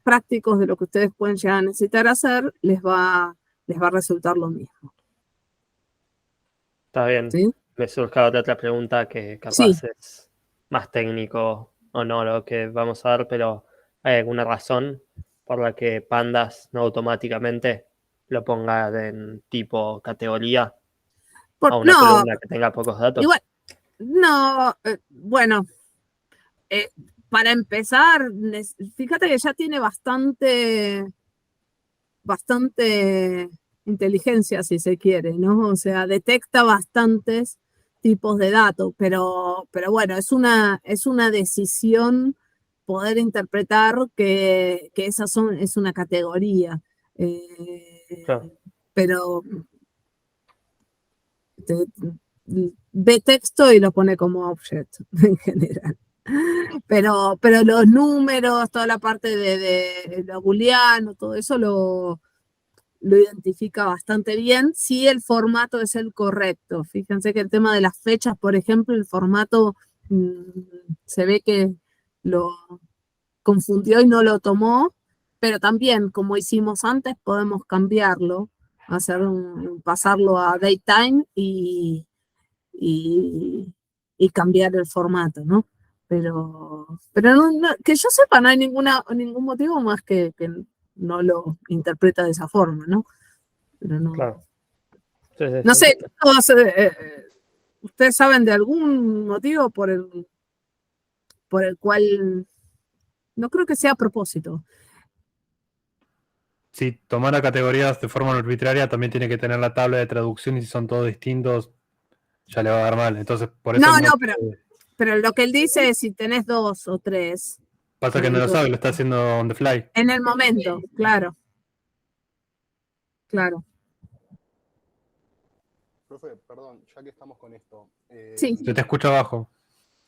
Speaker 1: prácticos de lo que ustedes pueden llegar a necesitar hacer, les va a resultar lo mismo.
Speaker 2: Está bien.
Speaker 1: ¿Sí?
Speaker 2: Me surge ahora otra pregunta que capaz
Speaker 1: Sí.
Speaker 2: es más técnico o no lo que vamos a ver, pero ¿hay alguna razón por la que Pandas no automáticamente lo ponga en tipo categoría a una
Speaker 1: No,
Speaker 2: columna que tenga pocos datos?
Speaker 1: igual, no, bueno, para empezar, fíjate que ya tiene bastante inteligencia, si se quiere, ¿no? O sea, detecta bastantes tipos de datos, pero bueno, es una decisión poder interpretar que es una categoría.
Speaker 2: Claro.
Speaker 1: Pero ve texto y lo pone como object en general. Pero los números, toda la parte de lo booleano, todo eso lo identifica bastante bien si el formato es el correcto. Fíjense que el tema de las fechas, por ejemplo, el formato se ve que lo confundió y no lo tomó, pero también, como hicimos antes, podemos cambiarlo, pasarlo a datetime y cambiar el formato, ¿no? Pero que yo sepa, no hay ningún motivo más que no lo interpreta de esa forma, ¿no? Pero no.
Speaker 2: Claro. Sí, sí,
Speaker 1: No
Speaker 2: sí.
Speaker 1: sé, ¿ustedes saben de algún motivo por el cual no creo que sea a propósito?
Speaker 5: Si tomara categorías de forma arbitraria, también tiene que tener la tabla de traducción y si son todos distintos, ya le va a dar mal. Entonces, por eso
Speaker 1: No, pero lo que él dice es si tenés 2 o 3.
Speaker 5: pasa que no lo sabe, lo está haciendo on the fly.
Speaker 1: En el momento, claro. Claro.
Speaker 6: Profe, perdón, ya que estamos con esto.
Speaker 1: Sí.
Speaker 5: Se te escucha abajo.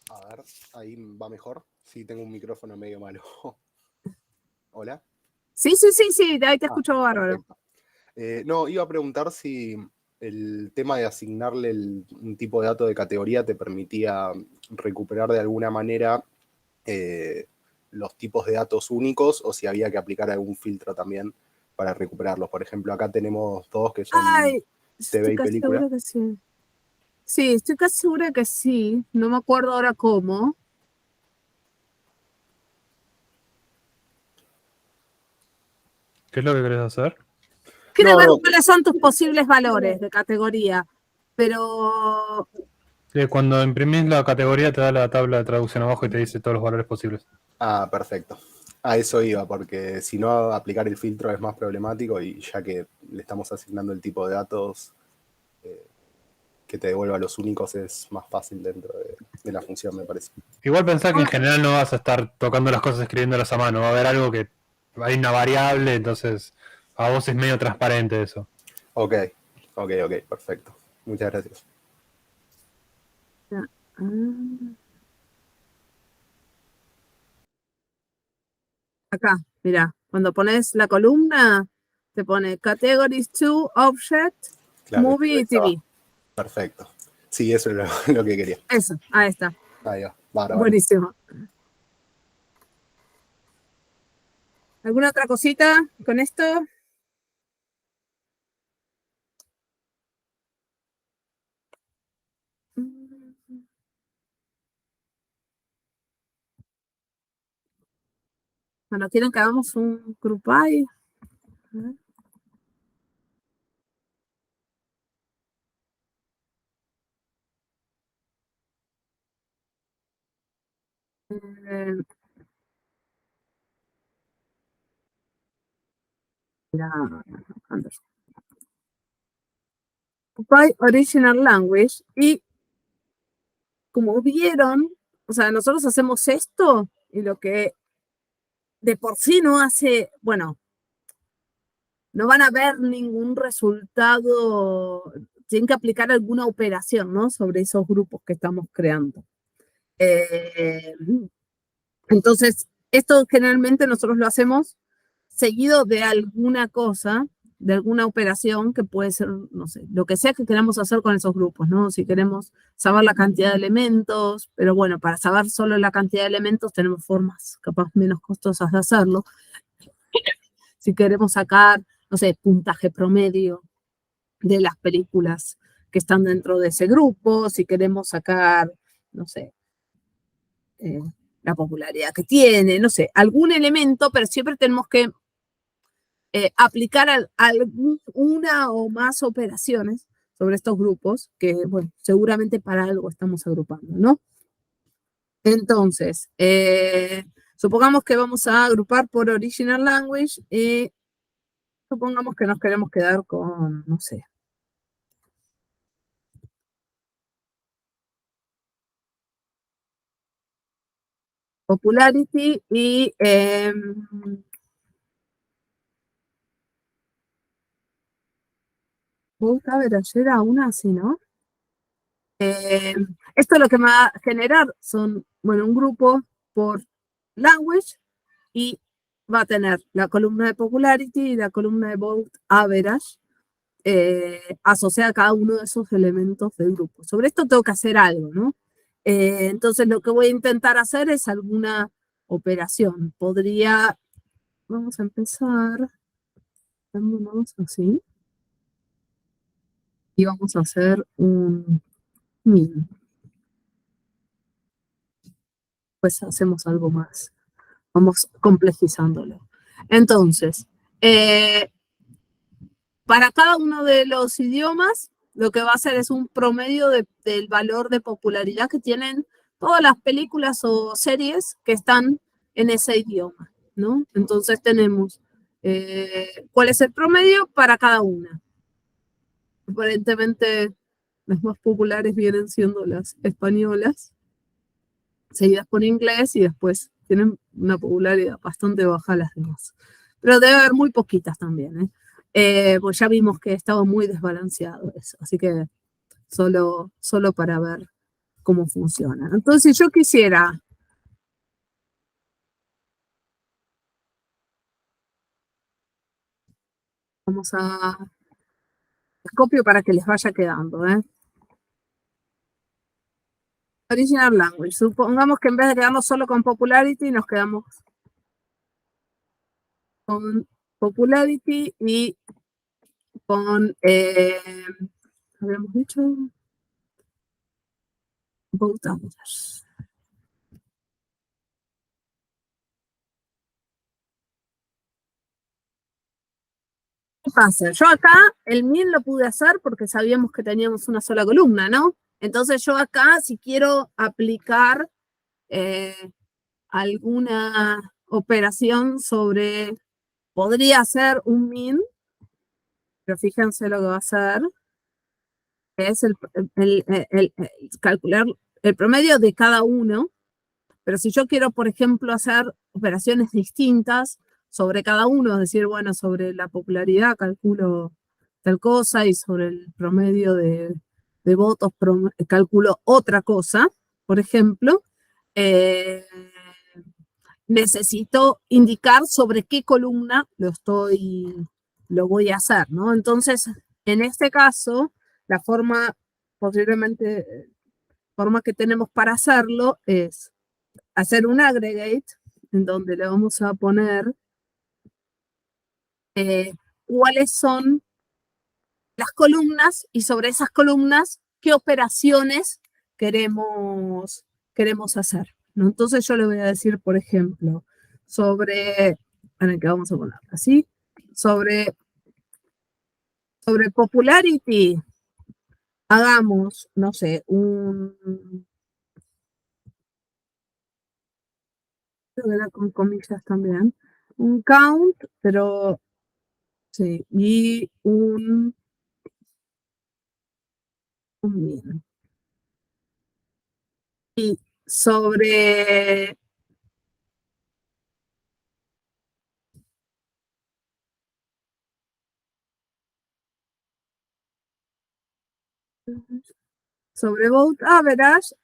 Speaker 6: A ver, ahí va mejor. Sí, tengo un micrófono medio malo. ¿Hola?
Speaker 1: Sí, ahí te escucho bárbaro.
Speaker 6: No, iba a preguntar si el tema de asignarle un tipo de dato de categoría te permitía recuperar de alguna manera los tipos de datos únicos o si había que aplicar algún filtro también para recuperarlos. Por ejemplo, acá tenemos dos que son TV y película.
Speaker 1: Que sí. Sí, estoy casi segura que sí. No me acuerdo ahora cómo.
Speaker 5: ¿Qué es lo que querés hacer?
Speaker 1: Quiero ver cuáles son tus posibles valores de categoría, pero...
Speaker 5: Cuando imprimís la categoría te da la tabla de traducción abajo y te dice todos los valores posibles.
Speaker 6: Ah, perfecto. A eso iba, porque si no, aplicar el filtro es más problemático y ya que le estamos asignando el tipo de datos, que te devuelva los únicos es más fácil dentro de la función, me parece.
Speaker 5: Igual pensá que en general no vas a estar tocando las cosas escribiéndolas a mano. Va a haber algo que... Hay una variable, entonces a vos es medio transparente eso.
Speaker 6: Ok, perfecto. Muchas gracias.
Speaker 1: Acá, mira, cuando pones la columna, te pone Categories to Object,
Speaker 6: Claro,
Speaker 1: Movie y TV.
Speaker 6: Perfecto. Sí, eso es lo que quería.
Speaker 1: Eso, ahí está.
Speaker 6: Ahí va. Bárbaro.
Speaker 1: Buenísimo. ¿Alguna otra cosita con esto? Bueno, ¿quieren que hagamos un grupal? By Original Language, y como vieron, o sea, nosotros hacemos esto y lo que de por sí no hace, bueno, no van a ver ningún resultado, tienen que aplicar alguna operación, ¿no? Sobre esos grupos que estamos creando. Entonces, esto generalmente nosotros lo hacemos seguido de alguna cosa, de alguna operación que puede ser, no sé, lo que sea que queramos hacer con esos grupos, ¿no? Si queremos saber la cantidad de elementos, pero bueno, para saber solo la cantidad de elementos tenemos formas capaz menos costosas de hacerlo. Si queremos sacar, no sé, puntaje promedio de las películas que están dentro de ese grupo, si queremos sacar, no sé, la popularidad que tiene, no sé, algún elemento, pero siempre tenemos que aplicar una o más operaciones sobre estos grupos que, bueno, seguramente para algo estamos agrupando, ¿no? Entonces, supongamos que vamos a agrupar por Original Language y supongamos que nos queremos quedar con, no sé, Popularity y a ver, ayer era una así, ¿no? Esto lo que me va a generar son, bueno, un grupo por language y va a tener la columna de popularity y la columna de vote average asociada a cada uno de esos elementos del grupo. Sobre esto tengo que hacer algo, ¿no? Entonces lo que voy a intentar hacer es alguna operación. Podría, vamos a empezar, vamos así, y vamos a hacer un min. Pues hacemos algo más. Vamos complejizándolo. Entonces, para cada uno de los idiomas, lo que va a hacer es un promedio del valor de popularidad que tienen todas las películas o series que están en ese idioma, ¿no? Entonces tenemos cuál es el promedio para cada una. Aparentemente, las más populares vienen siendo las españolas, seguidas por inglés y después tienen una popularidad bastante baja las demás. Pero debe haber muy poquitas también, pues ya vimos que estaba muy desbalanceado eso, así que solo para ver cómo funciona. Entonces, si yo quisiera vamos a copio para que les vaya quedando, Original Language. Supongamos que en vez de quedarnos solo con Popularity, nos quedamos con Popularity y con, habíamos dicho, Vote Average. ¿Qué pasa? Yo acá el min lo pude hacer porque sabíamos que teníamos una sola columna, ¿no? Entonces yo acá, si quiero aplicar alguna operación sobre, podría hacer un min, pero fíjense lo que va a hacer, que es el calcular el promedio de cada uno, pero si yo quiero, por ejemplo, hacer operaciones distintas sobre cada uno, es decir, bueno, sobre la popularidad calculo tal cosa y sobre el promedio de votos calculo otra cosa, por ejemplo, necesito indicar sobre qué columna lo voy a hacer, ¿no? Entonces, en este caso, la forma posiblemente forma que tenemos para hacerlo es hacer un aggregate en donde le vamos a poner cuáles son las columnas y sobre esas columnas qué operaciones queremos hacer, ¿no? Entonces yo le voy a decir, por ejemplo, sobre, ¿para qué vamos a poner? Así, sobre popularity, hagamos, no sé, era con comillas también, un count, pero sí, y un min. Y sobre vote average,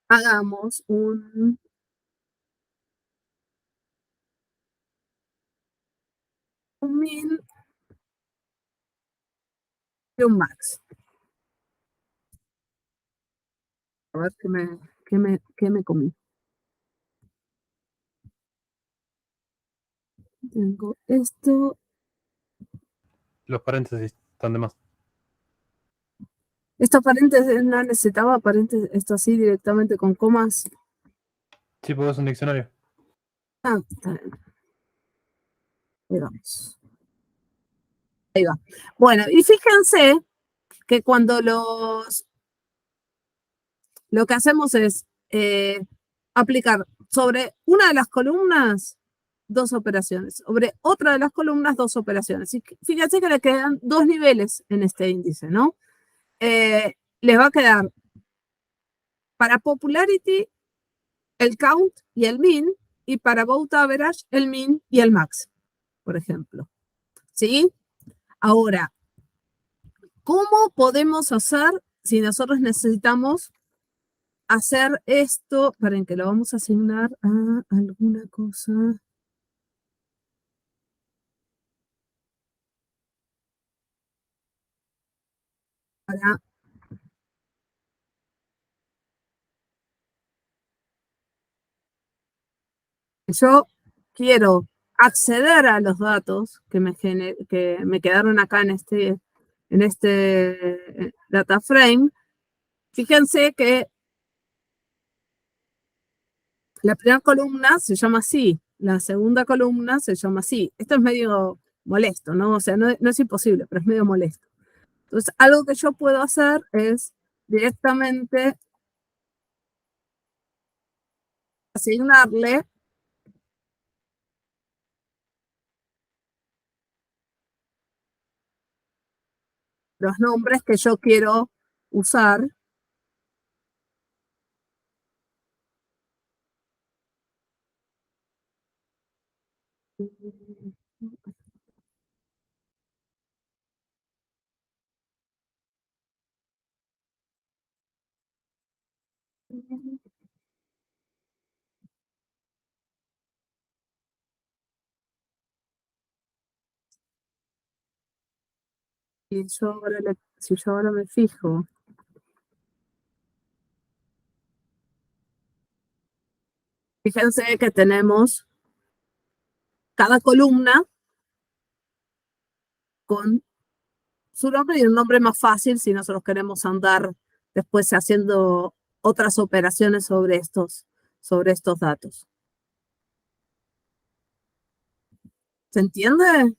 Speaker 1: hagamos un min y un max. A ver qué me comí. Tengo esto.
Speaker 5: Los paréntesis están de más.
Speaker 1: Estos paréntesis no necesitaba paréntesis, esto así directamente con comas.
Speaker 5: Sí, porque es un diccionario.
Speaker 1: Ah, está bien. Ahí vamos. Ahí va. Bueno, y fíjense que cuando lo que hacemos es aplicar sobre una de las columnas 2 operaciones, sobre otra de las columnas 2 operaciones. Y fíjense que le quedan 2 niveles en este índice, ¿no? Les va a quedar para popularity el count y el min, y para vote average el min y el max, por ejemplo. ¿Sí? Ahora, ¿cómo podemos hacer si nosotros necesitamos hacer esto? Para que lo vamos a asignar a alguna cosa. Para yo quiero acceder a los datos que me quedaron acá en este data frame. Fíjense que la primera columna se llama así, la segunda columna se llama así. Esto es medio molesto, ¿no? O sea, no es imposible, pero es medio molesto. Entonces, algo que yo puedo hacer es directamente asignarle los nombres que yo quiero usar. Y si yo ahora me fijo, fíjense que tenemos cada columna con su nombre y un nombre más fácil si nosotros queremos andar después haciendo otras operaciones sobre estos datos. ¿Se entiende?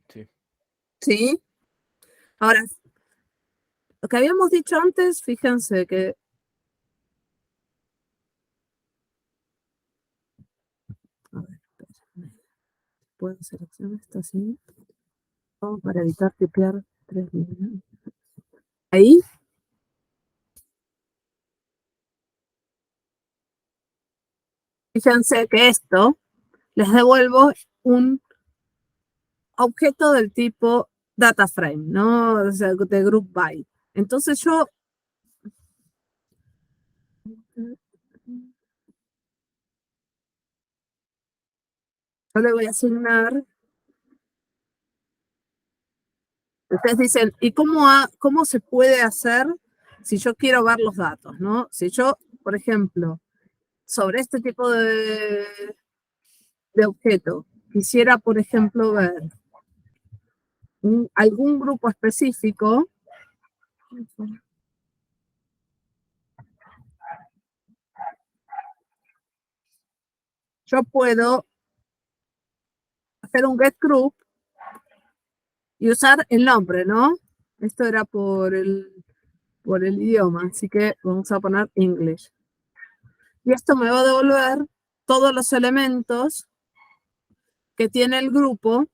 Speaker 7: Sí.
Speaker 1: Sí. Ahora, lo que habíamos dicho antes, fíjense que a ver, espérenme. Puedo seleccionar esto así. Para evitar tipear 3 líneas. Ahí. Fíjense que esto les devuelvo un objeto del tipo data frame, ¿no? O sea, de group by. Entonces yo le voy a asignar Ustedes dicen, ¿y cómo se puede hacer si yo quiero ver los datos, ¿no? Si yo, por ejemplo, sobre este tipo de objeto, quisiera, por ejemplo, ver algún grupo específico, yo puedo hacer un get group y usar el nombre, ¿no? Esto era por el idioma, así que vamos a poner English. Y esto me va a devolver todos los elementos que tiene el grupo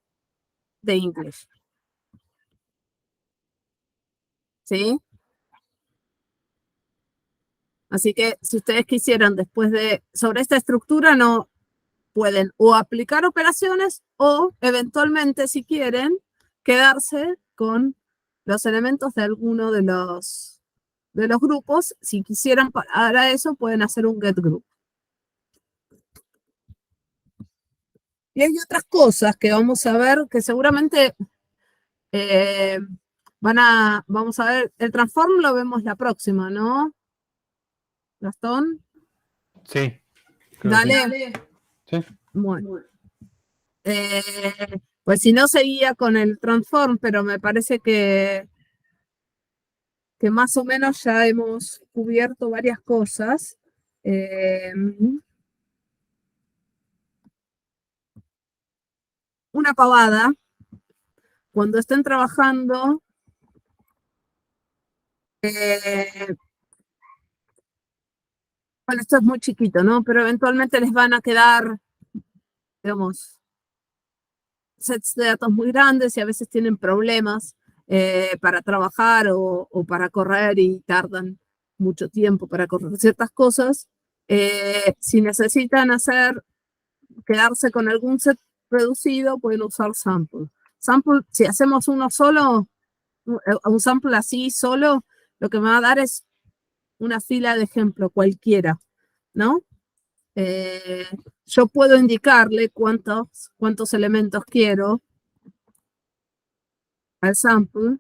Speaker 1: de English. ¿Sí? Así que si ustedes quisieran sobre esta estructura, no pueden o aplicar operaciones o eventualmente, si quieren, quedarse con los elementos de alguno de los grupos. Si quisieran para eso, pueden hacer un get group. Y hay otras cosas que vamos a ver que seguramente vamos a ver. El transform lo vemos la próxima, ¿no? Gastón.
Speaker 5: Sí. creo que
Speaker 1: Dale.
Speaker 5: Sí.
Speaker 1: Bueno. Pues si no seguía con el transform, pero me parece que más o menos ya hemos cubierto varias cosas. Una pavada, cuando estén trabajando, bueno, esto es muy chiquito, ¿no? Pero eventualmente les van a quedar, digamos, sets de datos muy grandes y a veces tienen problemas para trabajar o para correr y tardan mucho tiempo para correr ciertas cosas. Si necesitan quedarse con algún set reducido, pueden usar sample. Sample, si hacemos uno solo, un sample así solo, lo que me va a dar es una fila de ejemplo cualquiera, ¿no? Yo puedo indicarle cuántos elementos quiero al sample.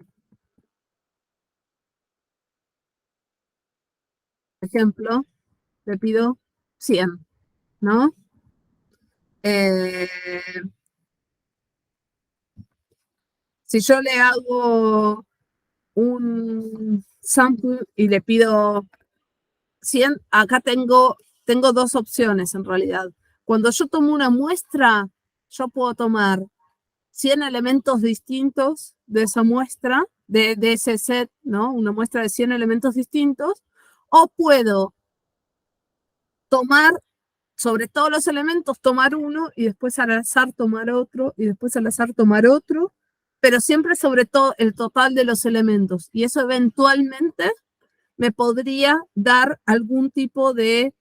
Speaker 1: Por ejemplo, le pido 100, ¿no? Si yo le hago un sample y le pido 100, acá tengo dos opciones en realidad. Cuando yo tomo una muestra, yo puedo tomar 100 elementos distintos de esa muestra, de ese set, ¿no? Una muestra de 100 elementos distintos, o puedo tomar sobre todos los elementos, tomar uno y después al azar tomar otro y después al azar tomar otro, pero siempre sobre todo el total de los elementos. Y eso eventualmente me podría dar algún tipo de,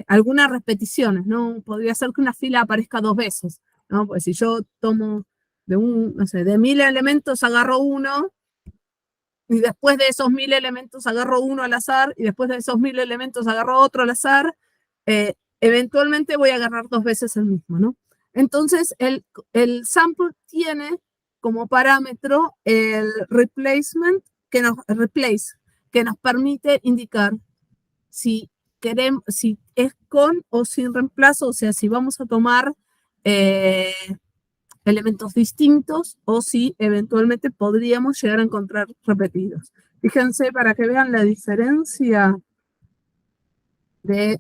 Speaker 1: algunas repeticiones, ¿no? Podría ser que una fila aparezca 2 veces, ¿no? Pues si yo tomo no sé, de 1000 elementos agarro uno, y después de esos 1000 elementos agarro uno al azar, y después de esos 1000 elementos agarro otro al azar, eventualmente voy a agarrar 2 veces el mismo, ¿no? Entonces, el sample tiene como parámetro el replacement, que nos permite indicar si es con o sin reemplazo, o sea, si vamos a tomar elementos distintos o si eventualmente podríamos llegar a encontrar repetidos. Fíjense para que vean la diferencia de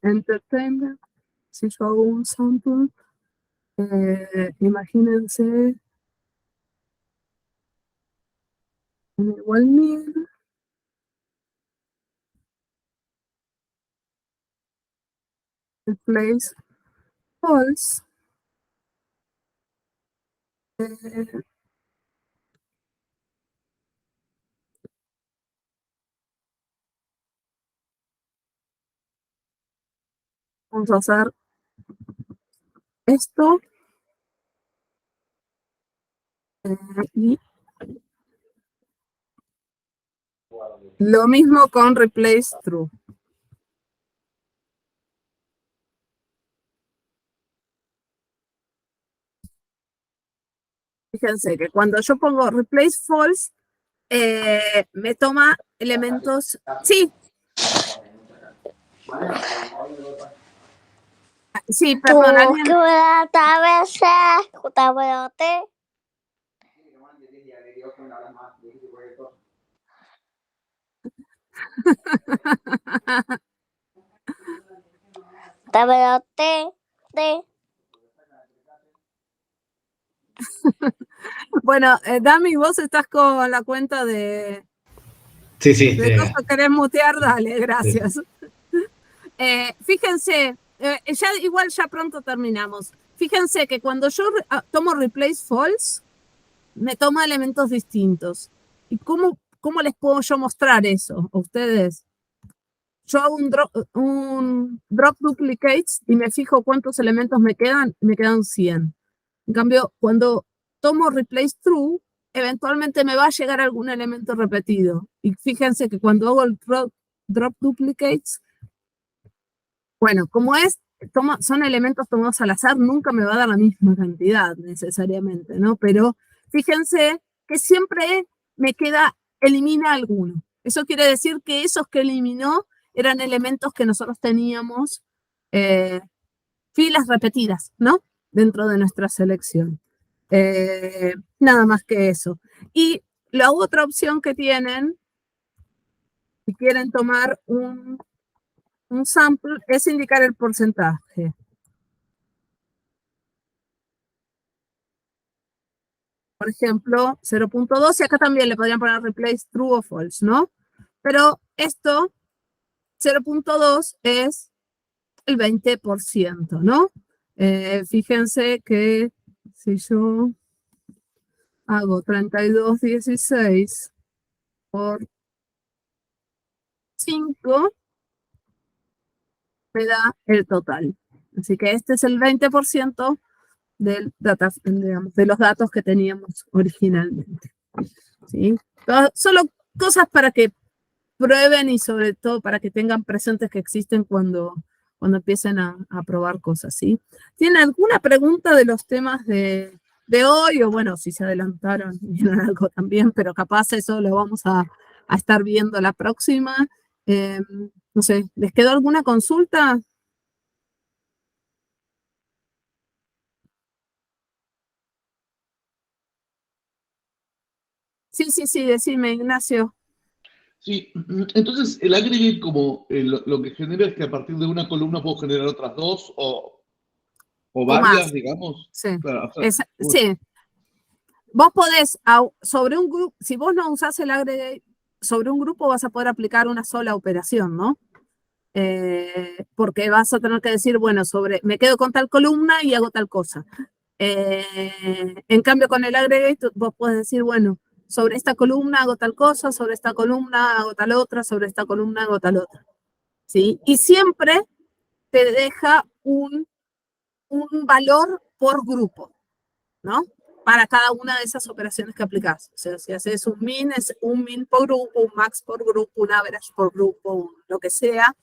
Speaker 1: entertainment. Si yo hago un sample, imagínense en igual 1000. Replace false. Vamos a hacer esto y lo mismo con replace true. Fíjense que cuando yo pongo replace false, me toma elementos. Sí, sí, perdón, alguien. Bueno, Dami, vos estás con la cuenta de
Speaker 7: Sí.
Speaker 1: coso, ¿querés mutear? Dale, gracias. Fíjense, igual ya pronto terminamos. Fíjense que cuando yo tomo replace false, me toma elementos distintos. ¿Y cómo les puedo yo mostrar eso a ustedes? Yo hago un drop duplicates y me fijo cuántos elementos me quedan 100. En cambio, cuando tomo replace true, eventualmente me va a llegar algún elemento repetido. Y fíjense que cuando hago el drop duplicates, bueno, como son elementos tomados al azar, nunca me va a dar la misma cantidad necesariamente, ¿no? Pero fíjense que siempre elimina alguno. Eso quiere decir que esos que eliminó eran elementos que nosotros teníamos filas repetidas, ¿no? Dentro de nuestra selección. Nada más que eso. Y la otra opción que tienen, si quieren tomar un sample, es indicar el porcentaje. Por ejemplo, 0.2, y acá también le podrían poner replace true o false, ¿no? Pero esto, 0.2 es el 20%, ¿no? Fíjense que si yo hago 32,16 por 5, me da el total. Así que este es el 20% de los datos que teníamos originalmente. ¿Sí? Solo cosas para que prueben y sobre todo para que tengan presentes que existen cuando empiecen a probar cosas. ¿Sí? ¿Tienen alguna pregunta de los temas de hoy? O bueno, si se adelantaron y vieron algo también, pero capaz eso lo vamos a estar viendo la próxima. No sé, ¿les quedó alguna consulta? Sí, decime, Ignacio.
Speaker 7: Sí, entonces el aggregate como lo que genera es que a partir de una columna puedo generar otras dos o varias,
Speaker 1: más.
Speaker 7: digamos.
Speaker 1: Sí.
Speaker 7: Claro, o sea,
Speaker 1: Sí. Vos podés, sobre un grupo, si vos no usás el aggregate, sobre un grupo vas a poder aplicar una sola operación, ¿no? Porque vas a tener que decir, bueno, me quedo con tal columna y hago tal cosa. En cambio, con el aggregate, vos podés decir, bueno, sobre esta columna hago tal cosa, sobre esta columna hago tal otra, sobre esta columna hago tal otra. ¿Sí? Y siempre te deja un valor por grupo, ¿no? Para cada una de esas operaciones que aplicas. O sea, si haces un min, es un min por grupo, un max por grupo, un average por grupo, lo que sea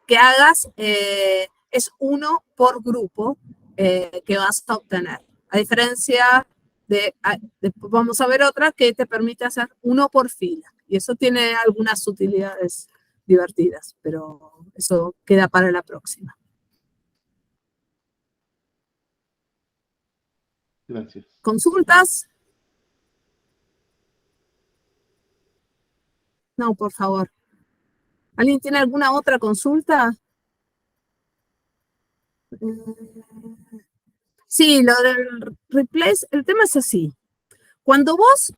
Speaker 1: que hagas, es uno por grupo que vas a obtener. A diferencia después vamos a ver otra que te permite hacer uno por fila. Y eso tiene algunas utilidades divertidas, pero eso queda para la próxima.
Speaker 7: gracias.
Speaker 1: ¿Consultas? No, por favor. ¿Alguien tiene alguna otra consulta? Sí, lo del replace, el tema es así. Cuando vos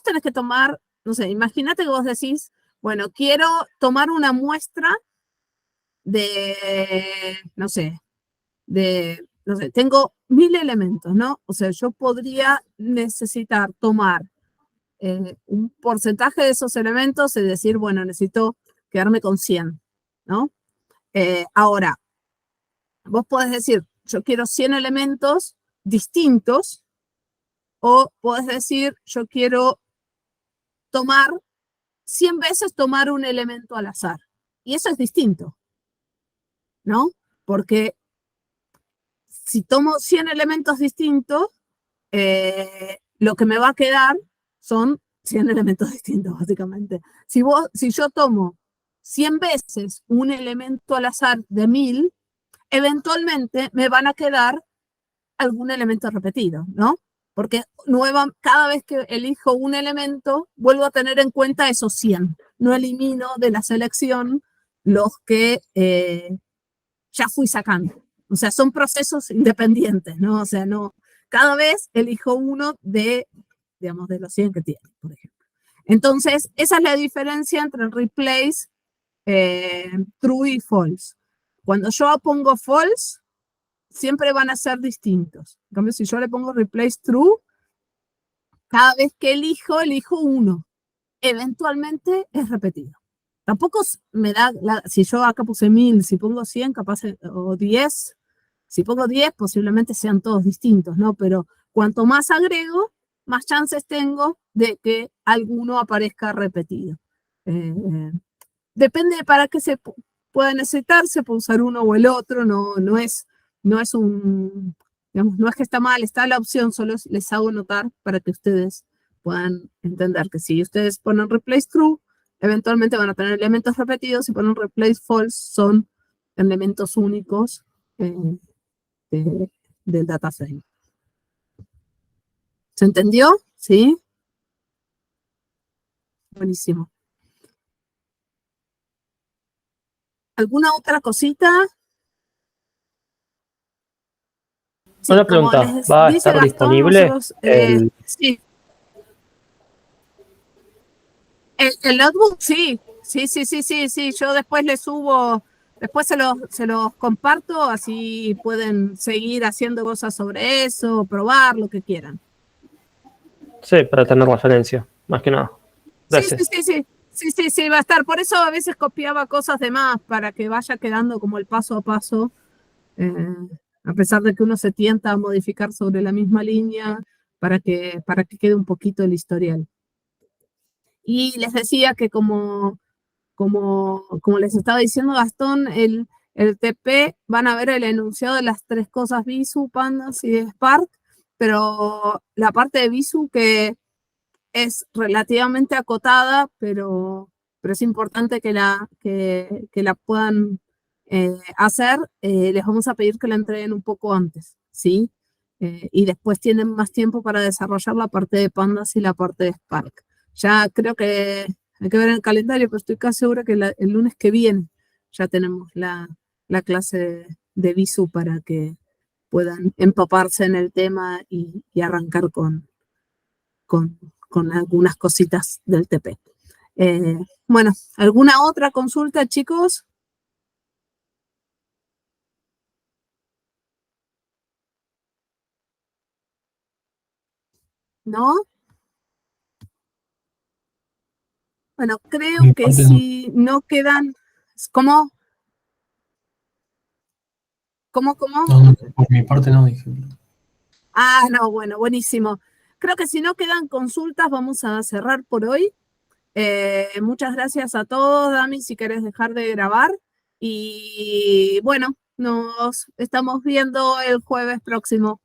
Speaker 1: tenés que tomar, no sé, imagínate que vos decís, bueno, quiero tomar una muestra no sé, tengo 1000 elementos, ¿no? O sea, yo podría necesitar tomar un porcentaje de esos elementos y decir, bueno, necesito quedarme con 100, ¿no? Ahora, vos podés decir, yo quiero 100 elementos distintos, o podés decir, yo quiero 100 veces tomar un elemento al azar. Y eso es distinto, ¿no? Porque si tomo 100 elementos distintos, lo que me va a quedar son 100 elementos distintos, básicamente. Si yo tomo 100 veces un elemento al azar de 1000, eventualmente me van a quedar algún elemento repetido, ¿no? Porque cada vez que elijo un elemento, vuelvo a tener en cuenta esos 100. No elimino de la selección los que ya fui sacando. O sea, son procesos independientes, ¿no? O sea, no, cada vez elijo uno de, digamos, de los 100 que tiene, por ejemplo. Entonces, esa es la diferencia entre el replace, true y false. Cuando yo pongo false, siempre van a ser distintos. En cambio, si yo le pongo replace true, cada vez que elijo uno. Eventualmente es repetido. Tampoco me da, si yo acá puse 1000, si pongo 100, capaz, o 10, si pongo 10, posiblemente sean todos distintos, ¿no? Pero cuanto más agrego, más chances tengo de que alguno aparezca repetido. Depende de para qué se pueda necesitar, se puede usar uno o el otro, no es un, digamos, no es que está mal, está la opción, solo les hago notar para que ustedes puedan entender que si ustedes ponen replace true, eventualmente van a tener elementos repetidos, si ponen replace false, son elementos únicos del data frame. ¿Se entendió? ¿Sí? Buenísimo. ¿Alguna otra cosita? Sí,
Speaker 2: Una
Speaker 1: como
Speaker 2: pregunta,
Speaker 1: les
Speaker 2: ¿va a
Speaker 1: dice
Speaker 2: estar
Speaker 1: Gastón,
Speaker 2: disponible
Speaker 1: nosotros,
Speaker 2: el-
Speaker 1: sí. El notebook, sí. Sí. Yo después les subo, después se los comparto, así pueden seguir haciendo cosas sobre eso, probar lo que quieran.
Speaker 2: Sí, para tener referencia, más que nada. Gracias.
Speaker 1: Sí, va a estar. Por eso a veces copiaba cosas de más, para que vaya quedando como el paso a paso, a pesar de que uno se tienta a modificar sobre la misma línea, para que quede un poquito el historial. Y les decía que como les estaba diciendo Gastón, el TP van a ver el enunciado de las 3 cosas Visu, Pandas y Spark, pero la parte de Visu que es relativamente acotada, pero es importante que la puedan hacer, les vamos a pedir que la entreguen un poco antes, ¿sí? Y después tienen más tiempo para desarrollar la parte de Pandas y la parte de Spark. Ya creo que hay que ver en el calendario, pero estoy casi segura que el lunes que viene ya tenemos la clase de Visu para que puedan empaparse en el tema y arrancar con algunas cositas del TP. Bueno, ¿alguna otra consulta, chicos? ¿No? Bueno, creo que si no quedan... ¿Cómo? ¿Cómo?
Speaker 8: No, por mi parte no, dije.
Speaker 1: Ah, no, bueno, buenísimo. Creo que si no quedan consultas, vamos a cerrar por hoy. Muchas gracias a todos, Dami, si querés dejar de grabar. Y bueno, nos estamos viendo el jueves próximo.